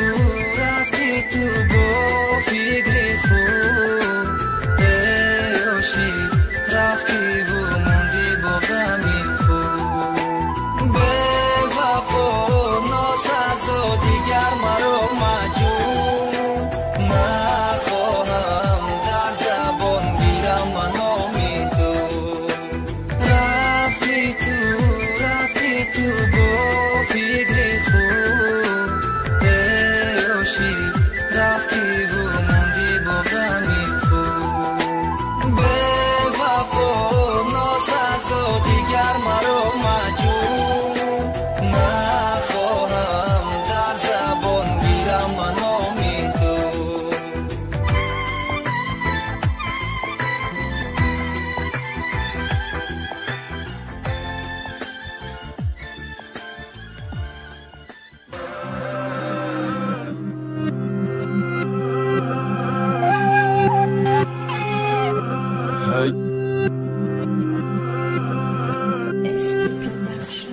با فکر خوب بیاشی رفتی و موندی با غمی خوب به وفا ناساز و دیگر مرا مجبور نخواهم در زبان گیرم نامی تو رفتی تو با فکر خوب بیاشی رفتی و موندی با غمی خوب به وفا ناساز و دیگر مرا مجبور نخواهم در زبان گیرم نامی تو SP Production.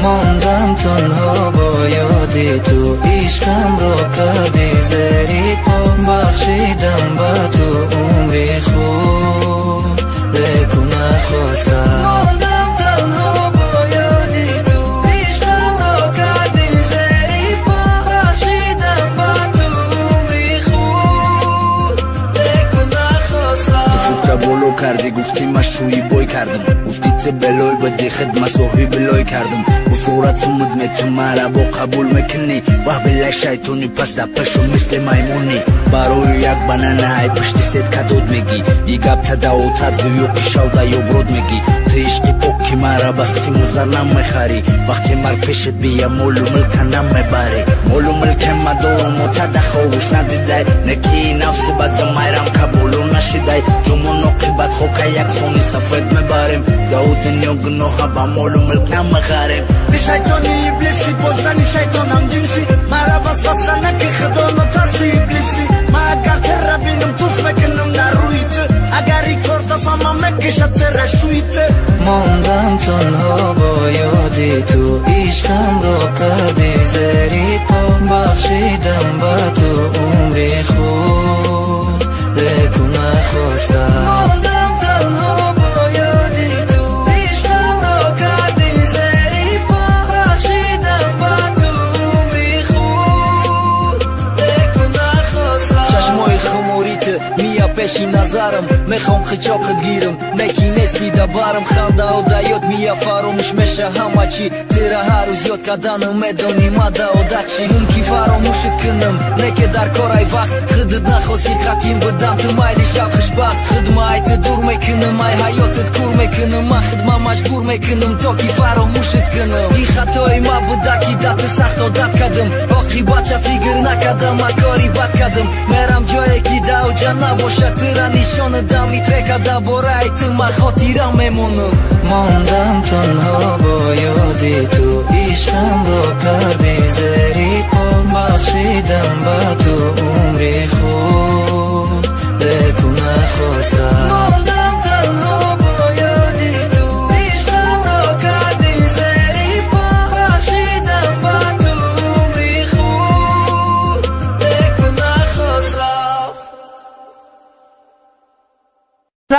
ماندم تنها با یادی تو عشقم را کردی زری پا بخشیدم با تو عمری خوب لیکن نخواستم ماندم تنها با یادی تو عشقم را کردی زری پا بخشیدم با تو عمری خوب لیکن نخواستم تو فوتا بولو کردی گفتی مشروعی بای کردم گفتی چه بلای بدی خدمه صاحی بلای کردم bu صورت سمود میتو مرا با قبول میکنی وح بله شیطونی پس در پشم مثل میمونی برای یک بنانه ای پشتی ست کدود میگی یگب تدا و تدگو یوکی شوده یا برود میگی تو عشقی پاکی مرا بسی موزر نمیخری وقتی مر پیشت بیا مولو ملک نمیبری مولو ملک مدارم و تدا خوش ندیده نکی نفس بد میرم قبولو نشیده جمون نقیبت خوکه یک سونی سفید میبریم داو دنیا گناه با مولو ملک نمیخریم بی شیطانی ابلیسی بازنی شیطانم جنسی مرا وسوسه نکی خدا نترسی ابلیسی من اگر تر بینم توف میکنم در روی تو اگر ای کار دفعه میکشد تر شوی تو ماندم تنها با یادی تو عشقم را کردی زری پا بخشیدم با تو عمری خوب لیکن نخواستم ماندم تنها با یادی تو عشقم را کردی زری پا بخشیدم با تو عمری خوب لیکن نخواستم چشمای خموریت میا پیشی نظرم میخوام خچاقت گیرم نکی نسی دبارم خنده و دایود میا فراموش میشه همه چی تیره هر روز یاد کردنم میدونی مده و دچی ممکی فراموشت کنم نکه در کارای وقت خودت نخواستی قطیم بدم تو مایلی شب خوشبخت خدمایت دور میکنم ای حیاتت کور میکنم من خدمه مجبور میکنم تا کی فراموشت کنم این خطای ما بوده کی دت سخت عادت کردم آخی بچه فیگر نکردم من کاری بد کردم میرم جایی که دو جا نباشه تیره نشان دمی ترکده برای تو من خاطیرم میمونم ماندم تنها با یادی تو عشقم را کردی زری پا بخشیدم با تو عمری خوب لیکن نخواستم ماندم تنها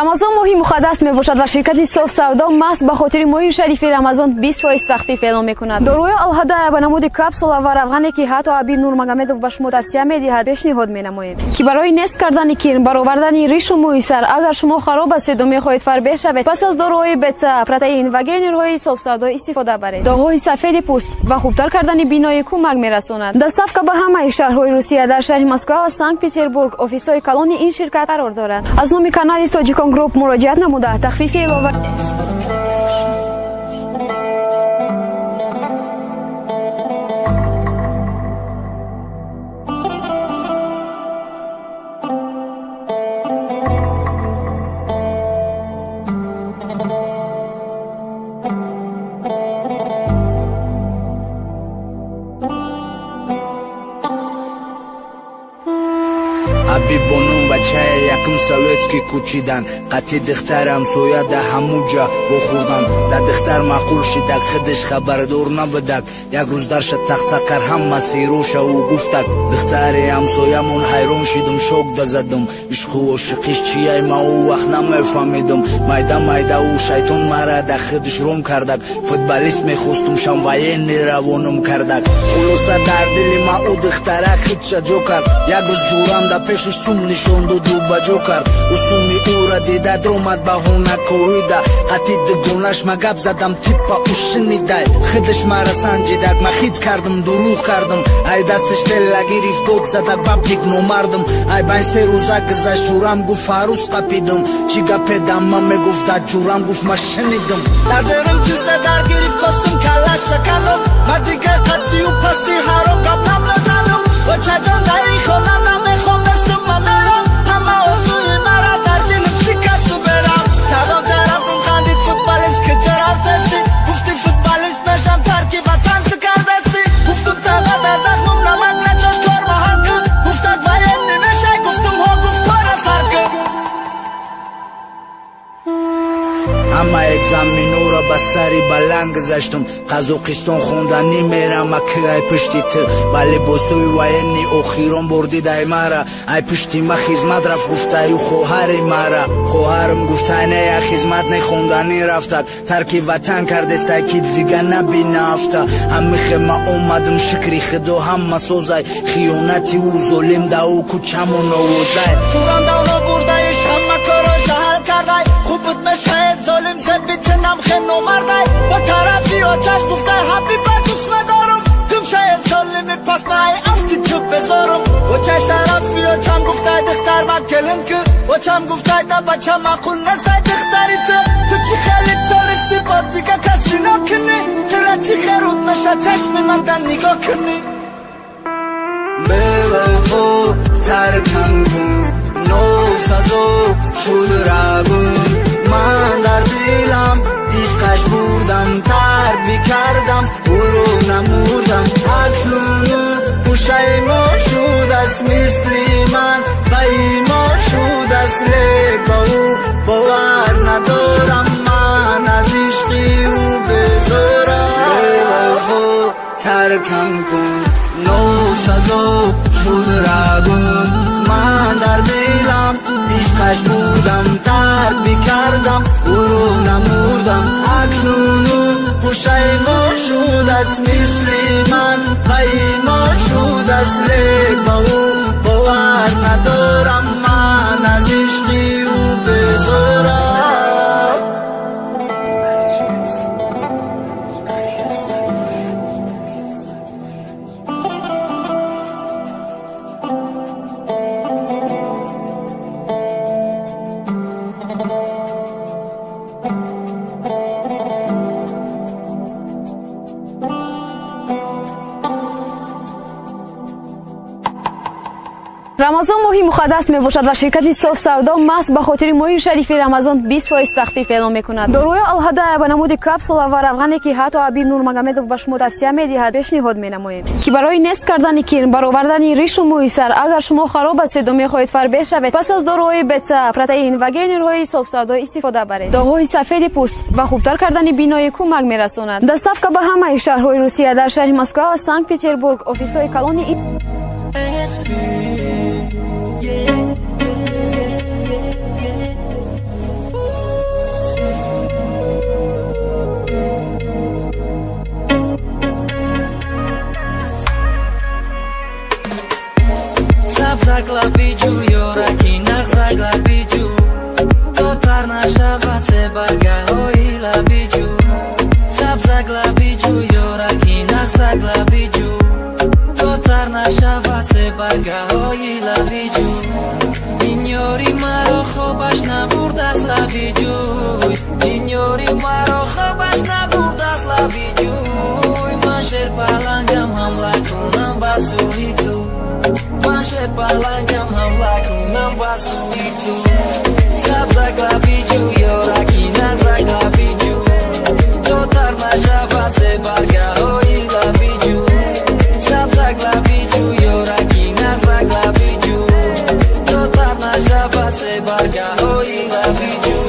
рамазон моҳи муқаддас мебошад ва ширкати софсавдо маҳз ба хотири моҳи шарифи рамазон 20% тахфиф эълон мекунад. Доруи Алҳадая ба намуди капсула ва равғане ки ҳатто Абиб Нурмагомедов ба шумо тавсия медиҳад пешниҳод менамоем ки барои нест кардани кирн, баровардани ришу мӯи сар, агар шумо хароб ҳастеду мехоҳед фарбеҳ шавед, пас аз доруҳои бетса, протеин ва гейнерҳои софсавдо истифода баред. Доғҳои сафеди пӯст ва хубтар кардани биноӣ кӯмак мерасонад. Доставка ба ҳамаи шаҳрҳои Русия дар шаҳри Москва ва Санкт-Петербург офисҳои калони ин ширкат қарор дорад. Аз номи канали Тоҷикон Груп муроҷиат намуда тахфифи илова Абиб бонун ба чая якум советский кӯчидан, қати дихтар ҳамсоя да ҳамуҷа бохӯрдан. Да дихтар маъқул шидак, хидиш хабардор набудак. Як рӯз дарша тахтақар ҳама сироша ӯ гуфтак. Дихтари ҳамсоямон ҳайрон шидум, шок да задум. Ишқу ошиқиш чияй ма ӯ вақт намефаҳмидум. Майда майда ӯ шайтон мара да хидиш ром кардак. Футболист мехостум, шам военный равонум кардак. Хулоса дар дили ма ӯ дихтара хидша ҷо кард. Як рӯз ҷурам да пешиш сум нишон доду ба ҷо кард. ӯ суми ӯра дида дромад баҳона коида. қати дугонаш ма гап задам, типа ӯ шинидай. хидиш мара санҷидак, ма хид кардам, дурӯғ кардам. ай дастиш тела гирифт дод задак, бабник номардам. ай байн се рӯза гузашт, ҷурам гуфт фарӯз қапидам. чӣ гапедам ма мегуфт, да ҷурам гуфт ма шинидам. дар дилим чиза дар гирифт, хостум калаш шаканам. ма дигар қатию пасти ҳаром гап намезанам. бочаҷон даи хона намехом, дастум ма мерам. ҳама орзуи мара дар дилим шикасту берам. тавон тарафым хандид футболист ки ҷарафтасти. гуфти футболист мешам, тарки ватан ту кардасти. гуфтум тава дар захмум намак начош кор маҳал кун. гуфтак военный мешай, гуфтум ҳо, гуфт кора сар кун. ҳама экзаменора ба сари баланд гузаштум. қазоқистон хонданӣ мерам акай пишти ту. ба либосои военный охирон бор дидай мара. ай пишти ма хизмат рафт, гуфтаю хоҳари мара. хоҳарам гуфтай нея хизмат не хонданӣ рафтак. тарки ватан кардестай ки дига набинафта. ҳамихе ма омадам шикри худо ҳама созай. хиёнати ӯ золим да ӯ кучамон овозай. ҷурам давно бурдаиш ҳама коро шаҳал кардай. хубут мешае золим зебитинам хе номардай. ба тарафи очаш гуфтай ҳабиба дӯст медорам. гумшае золими пас май афти ту безорам. очаш тарафи очам гуфтай дихтар ма келин ку. очам гуфтай да бача маъқул насай дихтари ту. ту чӣ хеле чолисти бо дига каси нокунӣ. тура чӣ херуд меша чашми ман дар нигоҳ кунӣ. бевафо таркам кун, носазо шуд равун. ман дар дилам ишқаш бурдам, тарби кардам, ӯро намудам. акнун пушаймо шудааст мисли ман, ба имон шудааст лек ба ӯ бовар надорам. ман аз ишқи ӯ безорам. бевафо таркам кун, носазо шуд равун. ман дар дилам ишқаш будам, тарби кардам, ӯро намудам. акнун пушаймон шудааст мисли ман, паймон шудааст лек ба ӯ бовар надорам. ман аз ишқи ӯ безорам. рамазон моҳи муқаддас мебошад ва ширкати софсавдо маҳз ба хотири моҳи шарифи рамазон 20% тахфиф эълон мекунад. доруи Алҳадая ба намуди капсула ва равғане ки ҳатто Абиб Нурмагомедов ба шумо тавсия медиҳад пешниҳод менамоем ки барои нест кардани кирн, баровардани ришу мӯи сар, агар шумо хароб ҳастеду мехоҳед фарбеҳ шавед, пас аз доруҳои бетса, протеин ва гейнерҳои софсавдо истифода баред. доғҳои сафеди пӯст ва хубтар кардани биноӣ кӯмак мерасонад. доставка ба ҳамаи шаҳрҳои Русия дар шаҳри Москва ва Санкт-Петербург офисҳои калони лабиҷу ёраки нағзак лабиҷу то тар нашавад себаргаҳои лабиҷу сабзак лабиҷу ёраки нағзак лабиҷу то тар нашавад себаргаҳои лабиҷу ин ёри маро хобаш набурдааст лабиҷуй ин ёри маро хобаш набурдааст лабиҷуй ман шерпалангам ҳамла кунам ба сӯи ту ман шерпалангам ҳамла кунам ба сӯи ту сабзак лабиҷу ёраки нағзак лабиҷу то тар нашавад себаргаҳои лабиҷу сабзак лабиҷу ёраки нағзак лабиҷу то тар нашавад себаргаҳои лабиҷу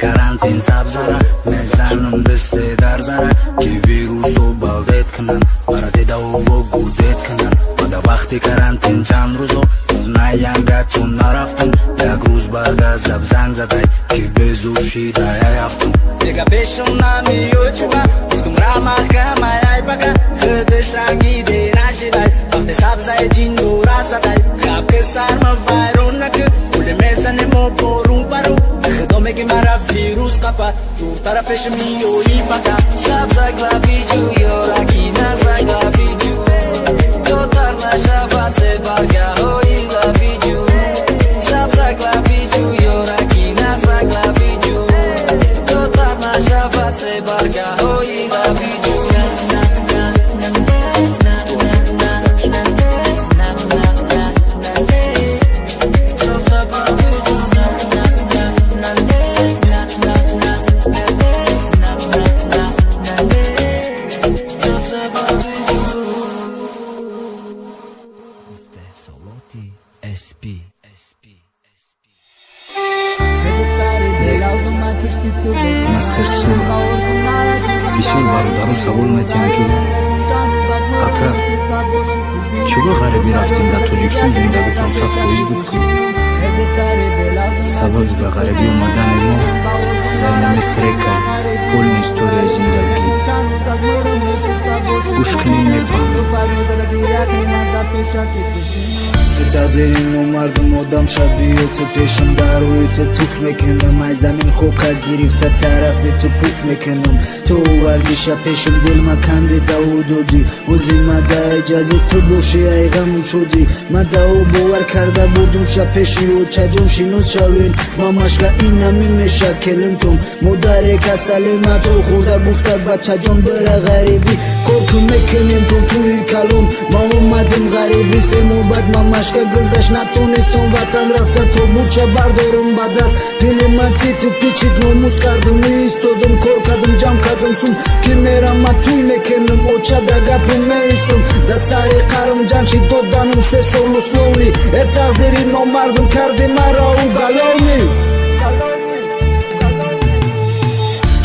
карантин сабзара мезанам дасте дар зара ки вирусо балдет кунанд мара дедаву бо гудет кунанд мада вақти карантин чанд рӯзо наянгатун нарафтам як рӯз багазаб занг задай ки безур шидай афтам дега пешам намиёчуба гуфтум рамахкамаяй бага худаш рангиде нашидай вақте сабзаи ҷинду расадай хабки сарма вайрон накӣ гуле мезанемо бору бару худо меги мара вирус қапа дуртара пешам миёӣ бага сабзак лабиҷу ёраки нағзак лабиҷу то тар нашавад себаргаҳои лабиҷу сабзак лабиҷу ёраки нағзак лабиҷу то тар нашавад себаргаҳои лабиҷу мастер сура бисёр бародару савол метиҳанд ки ака чӯба ғарибӣ рафтем дар тоҷикистон зиндагитон 100% бутку сабаби ба ғарибӣ омадани мо дайнамик трека полни историяи зиндагӣ гӯш кунин мефаҳмем тақдири номардум одам шабиёти пешам дар рӯи ту туф мекунам ай замин хока гирифта тарафи ту пуф мекунам ту вардиша пешам дилма канди даву додӣ ози мада иҷазит ту бошӣ ай ғамум шудӣ мадао бовар карда будум ша пеши очаҷон шинос шавен мамашка инами мешакелинтум модаре касали мато хурда гуфта бачаҷон бира ғарибӣ корку мекунем ту туи калон ма омадим ғарибӣ семобад мамашка гузашт натонистон ватан рафта то муча бардорум ба даст дили ман титу пичит номус кардум истодум кор кардум ҷамъ кардум сум ки мерам ма туй мекунам очада гапу меистум да сари қарм ҷанши доданум 3 сол условӣ э тақдири номардум карди маро угалони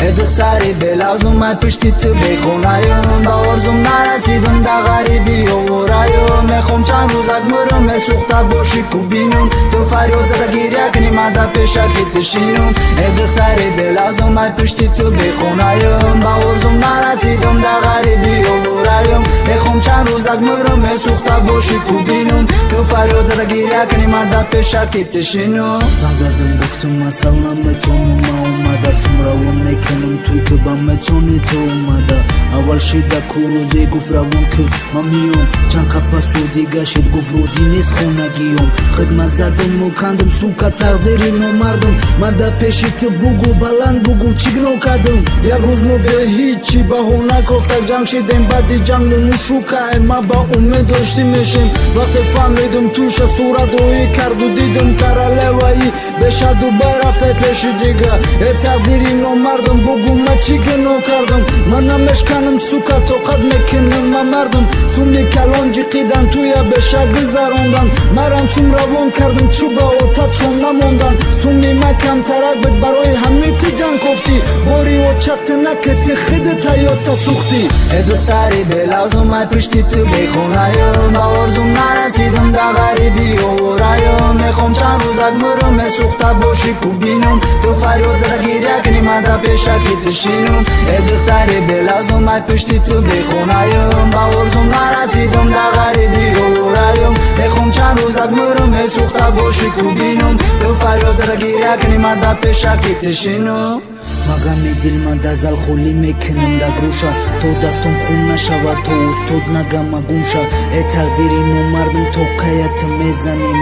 э духтари белавзум ай пишти ту бехонаём ба орзум нарасидум да ғарибӣ овораём мехом чанд рӯзак мурум месӯхта боши кубинум ту фарёд зада гиря кунӣ ман да пешаки тишинум э духтари белавзум ай пишти ту бехонаём ба орзум нарасидум да ғарибӣ овораём мехом чанд рӯзак мурум месӯхта боши кубинум ту фарёд зада гиря кунӣ ман да пешаки тишинум занг задам гуфтум масал наметонум ма омада сумравон мекунам туй ки ба метони ту омада аввал шида ку рӯзе гуфт равон ки ман миём чанд қапа суди гашид гуфт рӯзӣ нест хонагиём хидмат задум кандум сука тақдири номардум мада пеши ту бугу баланд бугу чӣ гуноҳ кардум як рӯз мо бе ҳичи баҳона кофтак ҷанг шидем баъди ҷанг нумушукай ма ба умед доштӣ мешем вақте фаҳмидум туша суратҳои карду дидум каралеваи бешаду байрафтай пеши дига э тақдири номардум бугу ма чӣ гуноҳ кардум ман намешканам сука тоқат мекунам ма мардум суми калон ҷиқидан туя беша гузарондан марам сум равон кардам чӯба отатшон намондан суми ма камтарак буд барои ҳамити ҷанг кофтӣ бори очатинакати хидит ҳаёта تا سوختی دختری بلازم ای پشتی تو بخونایم با ارزم نرسیدم در غریبی و ورایم میخوام چند روزت مرم سوخته باشی کو بینم تو فریاد زده گیره کنی من در پیشکی تشینم دختری بلازم ای پشتی تو بخونایم با ارزم نرسیدم در غریبی و ورایم میخوام چند روزت مرم سوخته باشی کو بینم تو فریاد زده گیره کنی من در پیشکی تشینم مغمی دل من دزل خولی میکنم در گروشا تو دستم خون نشود تو استود نگم گمشا ای تقدیری نمردم تو کایت میزنی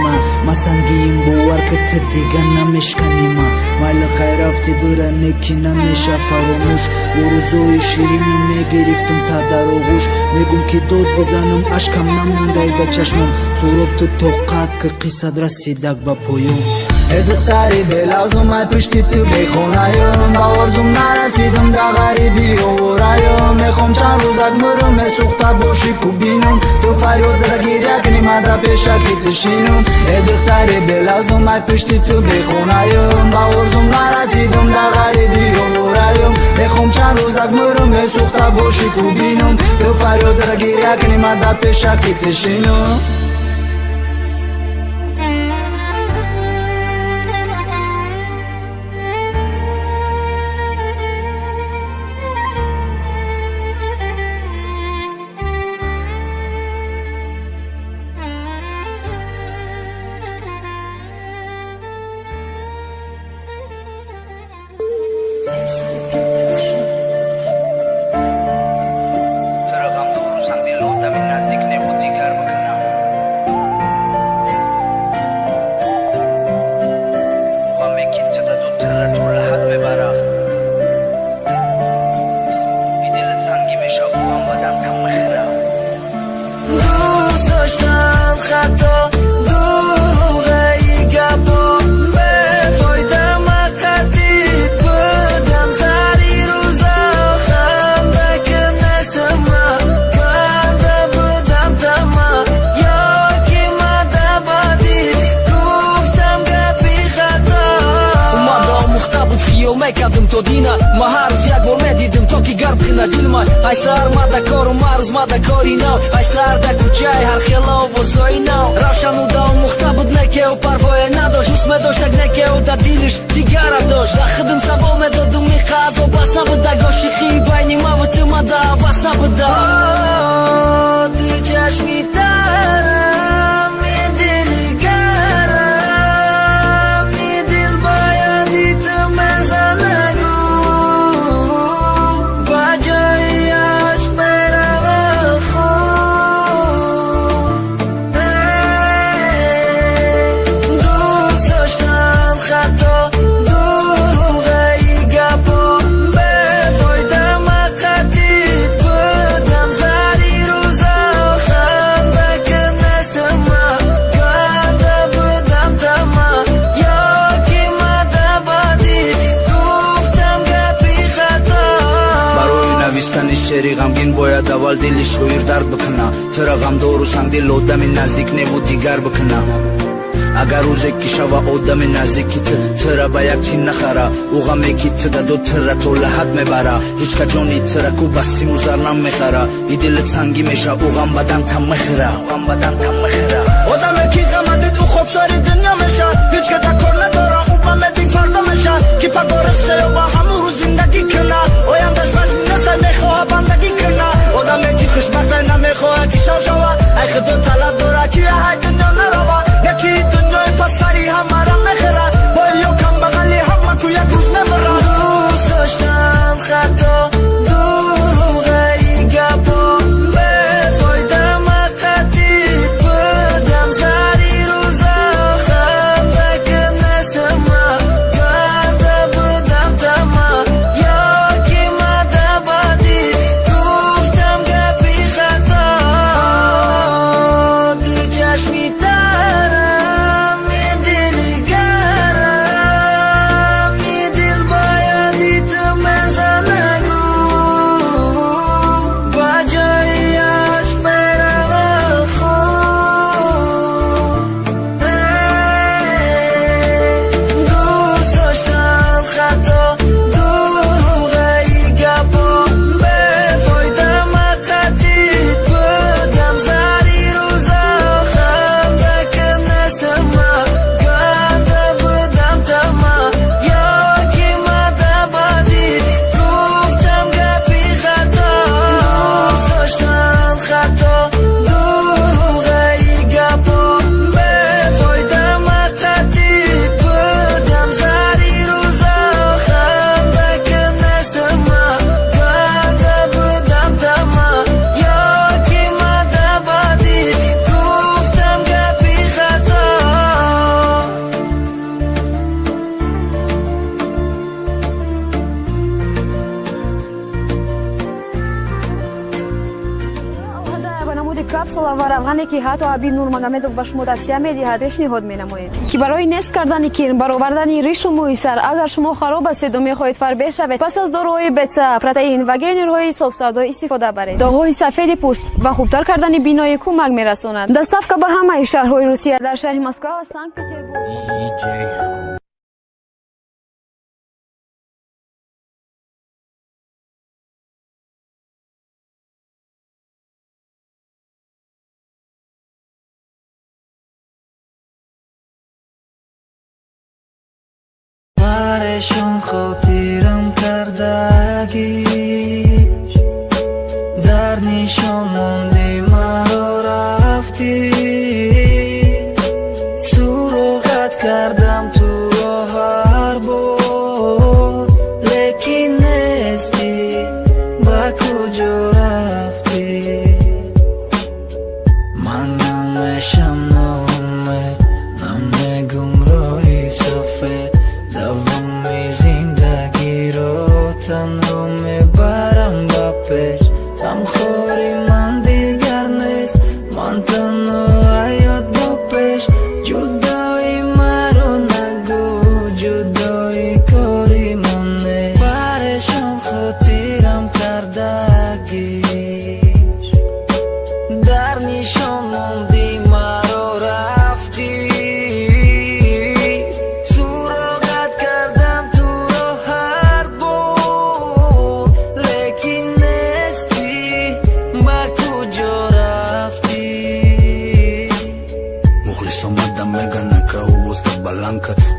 ما سنگیم باور که تو دیگه نمیشکنی مال خیر افتی برا نکی نمیشه فراموش و روزای شیرینو میگرفتم تا در آغوش میگم که داد بزنم عشقم نمونده در چشمم سورب تو توقعت که قصد رسیدک با پایوم دختری بلازم ای پشتی تو بخونایم با ارزم نرسیدم در غریبی و ورایم میخوام چند روزت مرم سوخته باشی کو بینم تو فریاد زده گیره کنی من در پیشکی تشینم دختری بلازم ای پشتی تو بخونایم با ارزم نرسیدم در غریبی و ورایم میخوام چند روزت مرم سوخته باشی کو بینم تو فریاد زده گیره کنی من در پیشکی تشینم мекардим то дина ма ҳар рӯз як бор медидим то ки гарм кина дилма ай сар мада кору марӯз мада кори нав ай сар да кӯчаи ҳар хело восои нав равшану да омӯхта буд некеу парвое надошт ус медоштак некеу да дилиш дигара дошт да хидм савол медодум ми қазо бас набуда гошихи байни маву ту мада бас набуда дилчашми тарам ми дили гарам ми дил баяди ту мезанагу ба ҷои ашқ меравад хуб дӯст доштан хато дурӯғаи гапо бефойда мақадид будам зари рӯза ханда кунастама ганда будам тама ёки мадабади гуфтам гапи хато барои навистани шеъри ғамгин бояд аввал дили шоир дард бикуна чаро ғамдору сангдил одами наздик неву дигар бикуна агар рӯзе ки шава одами наздики ту тира ба як чин нахара ӯ ғаме ки ту даду тира то лаҳад мебара ҳеҷ ка ҷони тира ку ба симу зар намехара и дилит сангӣ меша ӯ ғам бадан там мехира одаме ки ғамадид ӯ хоксори дунё мешад ҳеҷ када кор надора ӯ ба медин фарда мешад ки пагоресе ё ба ҳамун рӯз зиндагӣ кунад ояндаш важн нестай мехоҳад бандагӣ кунад одаме ки хушбахтай намехоҳад ки шав шавад ай худо талаб дорад ки ҳай дунё наравад яки дунёи пасари ҳамара мехирад бо ё камбағали ҳама ку як рӯз мемирад дӯст доштан хато дурӯғаи гапо бефойда мақадид будам зари рӯза ханда кунастама ганда будам тама ёки мадабади гуфтам гапи хато дилчашми тарам ми дили гарам ми дил баяди ту мезанагу капсула ва равғане ки ҳатто Абиб Нурмагомедов ба шумо тавсия медиҳад пешниҳод менамоед ки барои нест кардани кирн баровардани ришу муҳисар агар шумо хароб ҳастеду мехоҳед фарбеҳ шавед пас аз дороҳои беца протеин ва гейнерҳои софсавдо истифода баред. Доғҳои сафеди пӯст ва хубтар кардани биноӣ кӯмак мерасонад. Доставка ба ҳамаи шаҳрҳои Русия дар шаҳри Москва ва Санкт-Петербург. Парешон хотирам кардагиш дар нишон монди маро рафти суроғат кардам туро ҳар бор лекин нести ба куҷо рафти ман намешам ноумед намегум роҳи сафед давоми зиндагиро танҳо мебарам ба пеш ғамхори ман дигар нест ман танҳо ҳаёт бо пеш ҷудои маро нагӯ ҷудои кори ман нест парешон хотирам кардагиш дар нишон монди маро рафти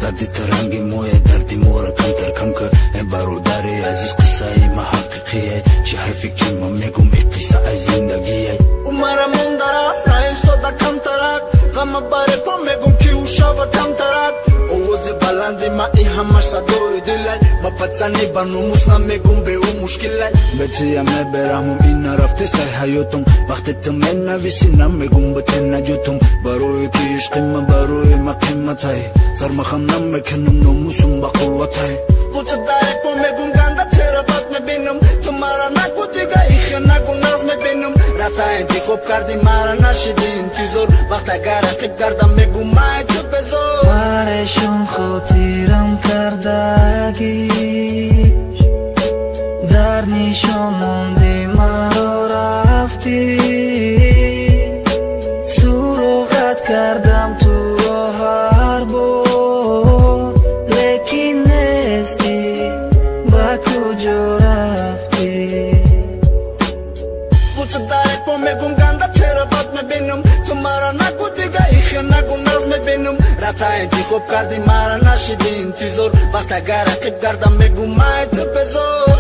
дарди таранги моя дарди мора камтар камка э бародари азиз қиссаи ма ҳақиқие чӣ ҳарфи ки ман мегум э қисса аз зиндагие умара мондараф на истода камтарак ғама баре по мегум ки ушава камтарак овози баланди ма и ҳамаш садои дилай ба пацани ба номус намегум беу мушкилай бетия меберамум ин нарафтестай ҳаётум вақте ту менависи намегум ба те наҷотум барои ки ишқи ман барои ма қиматай сармахам намекунам номусум ба қувватай лучше дарек по мегум ганда чера бад мебинам ту мара нагу дига ихе нагу наз мебинам рата интихоб карди мара нашиди интизор вақт агар рақиб гардам мегум май чу безор парешон хотирам кардагиш дар нишон монди маро рафти суроғат кардам туро ҳар бор лекин нести ба куҷо рафти лучше дарек по мегум ганда чера бад мебинам ту мара нагу дига ихе нагу наз мебинам рата интихоб карди мара нашиди интизор вақт агар рақиб гардам мегум май чу безор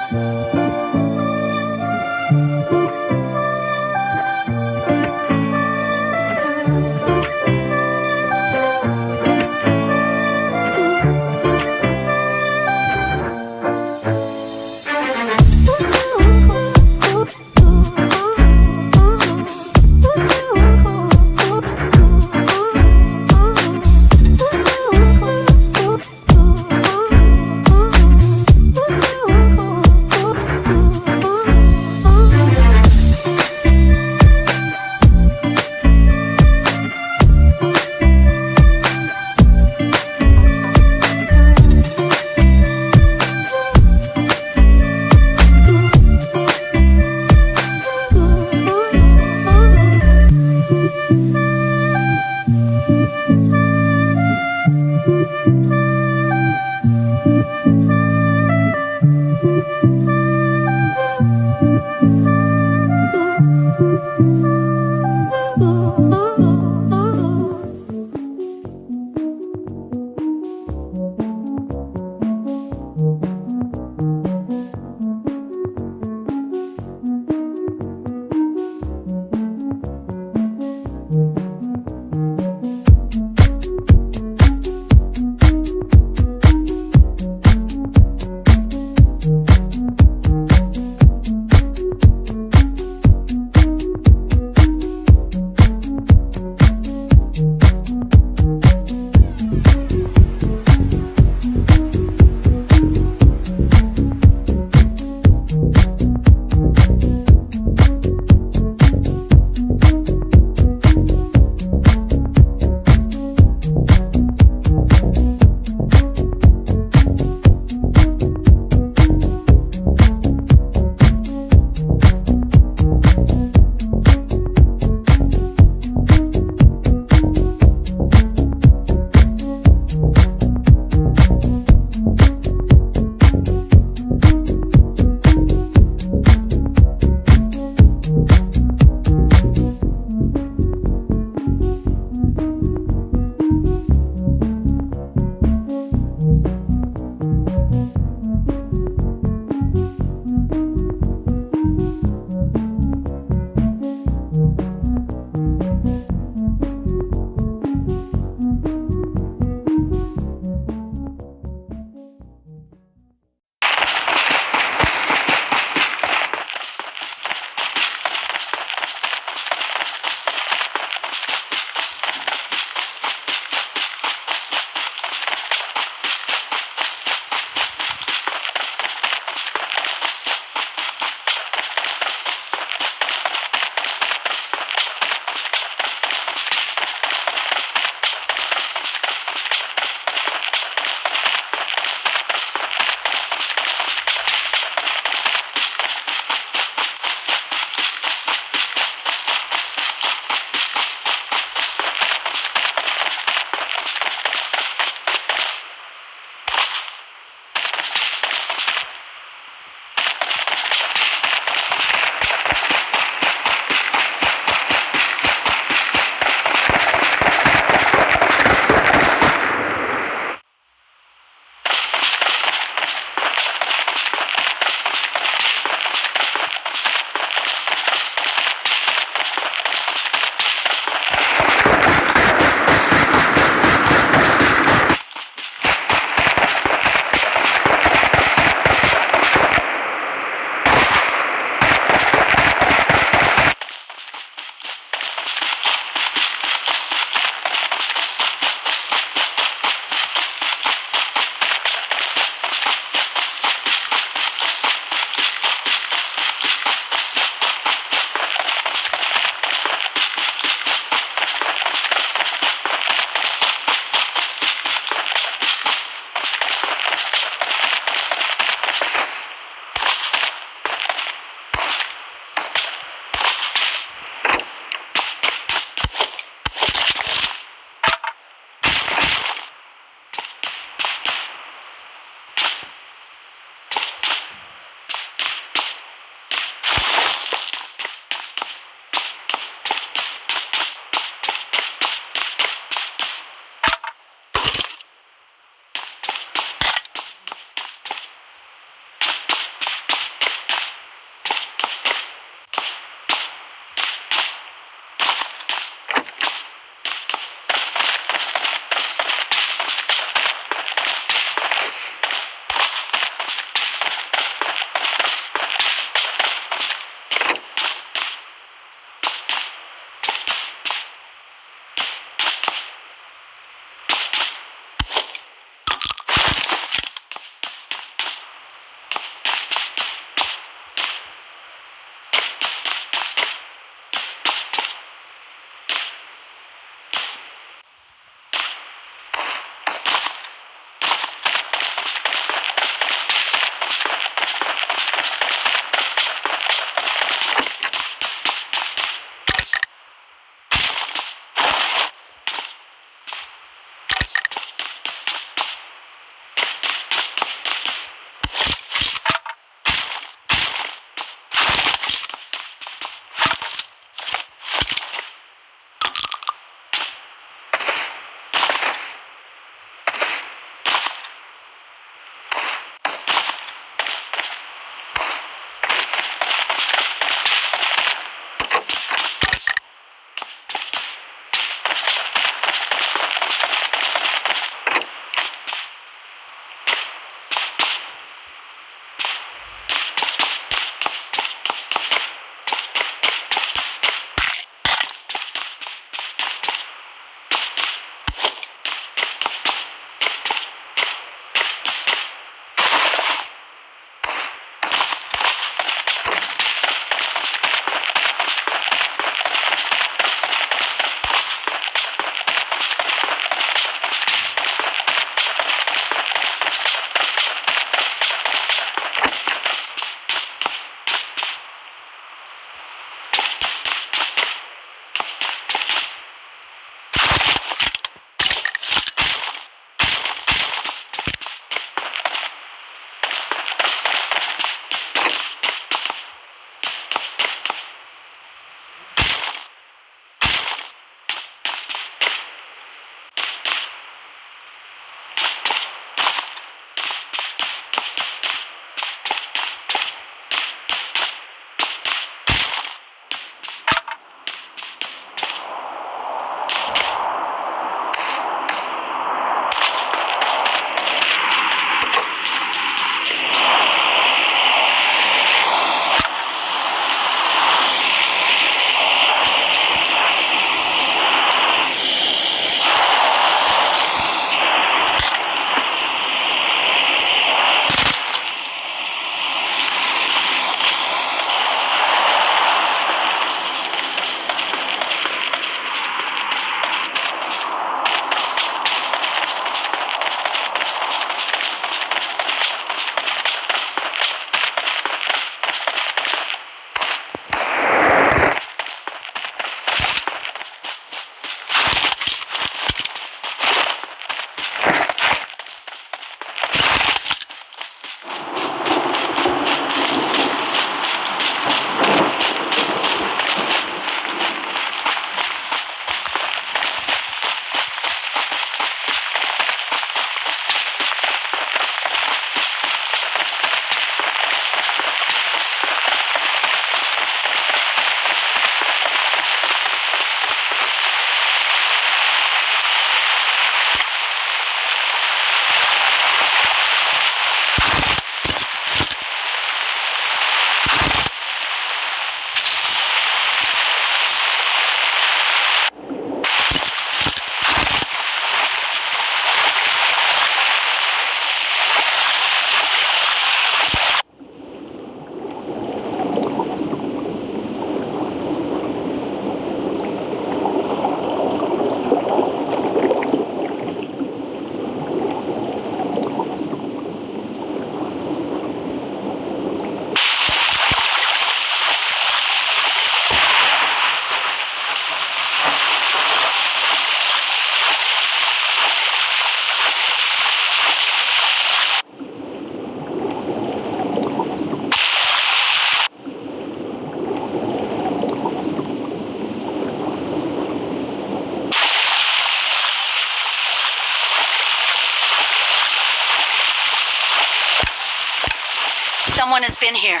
been here.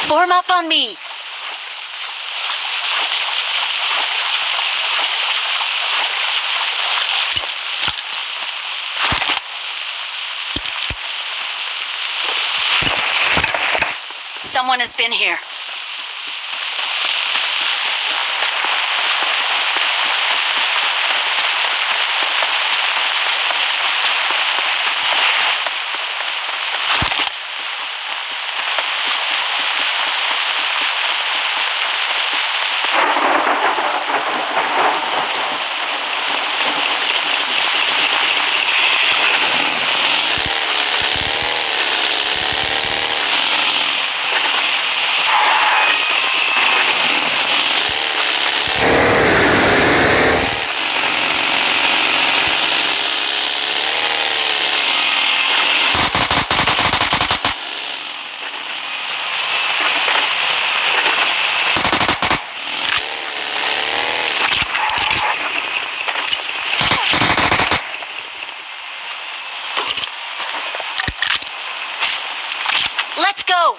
Form up on me. Someone has been here. Let's go!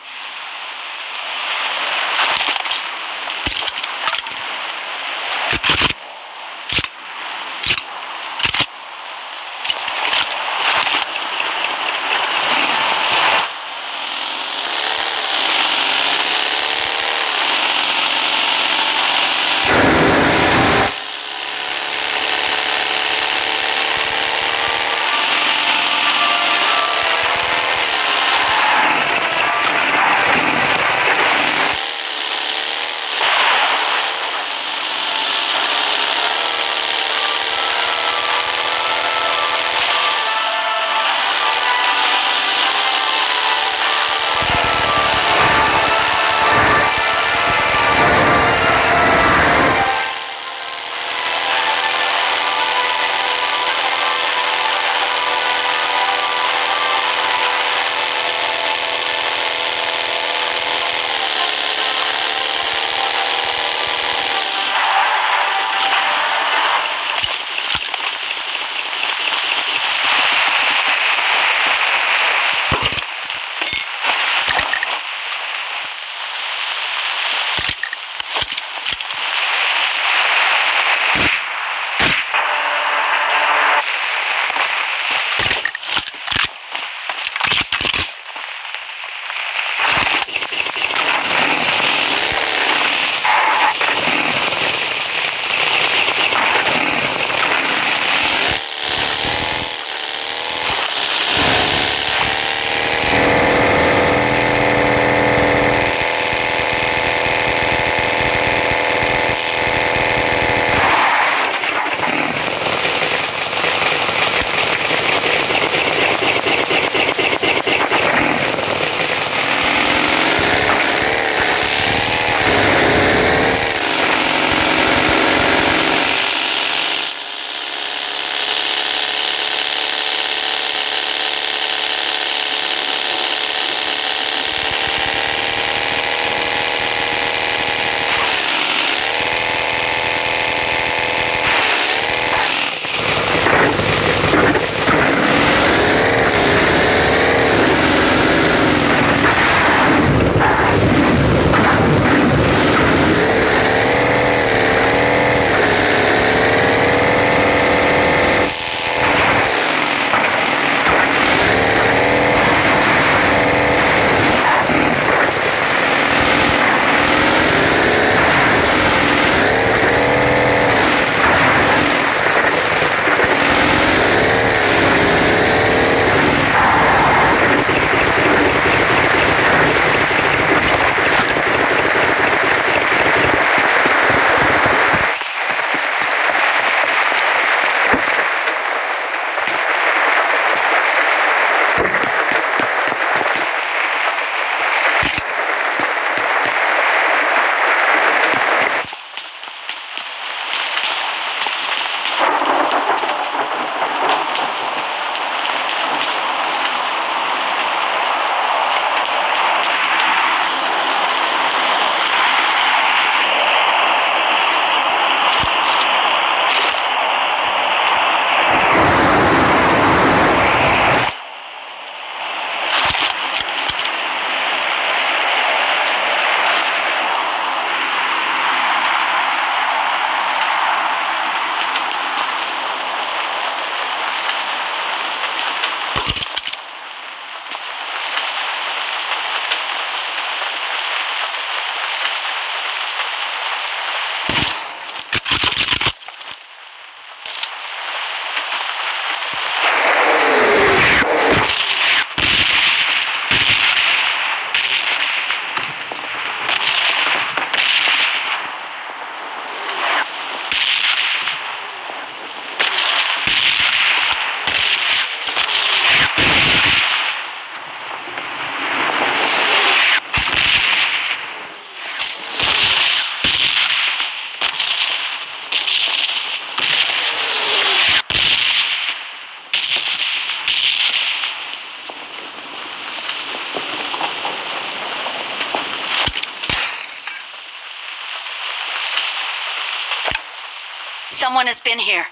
Someone has been here.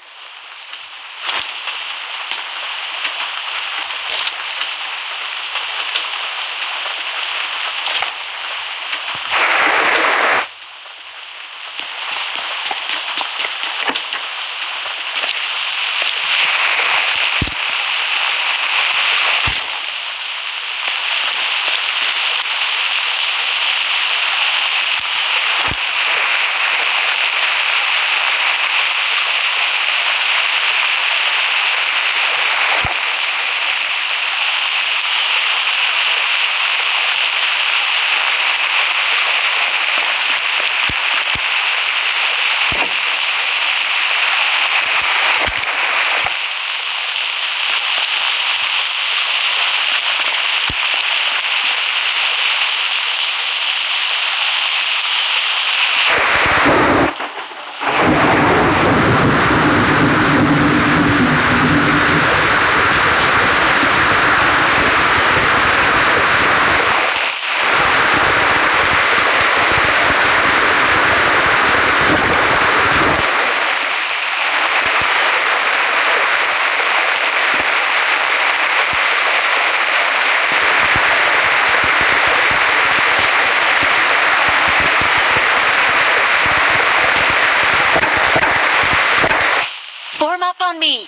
Form up on me.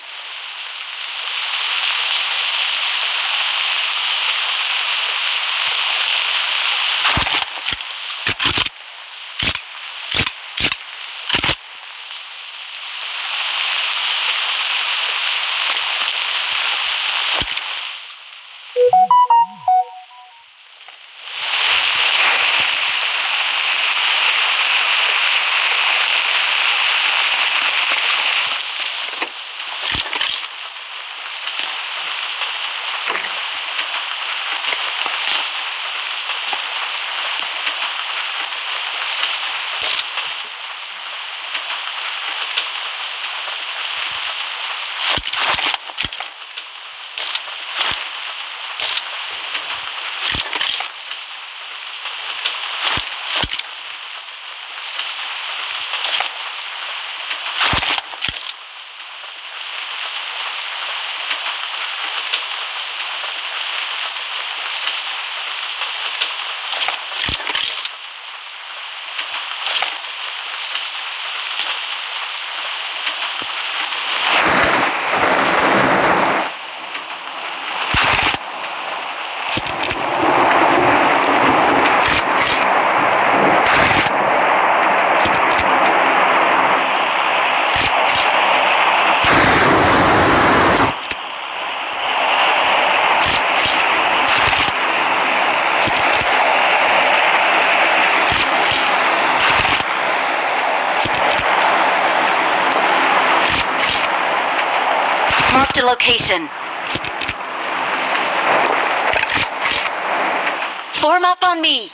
Marked a location. Form up on me.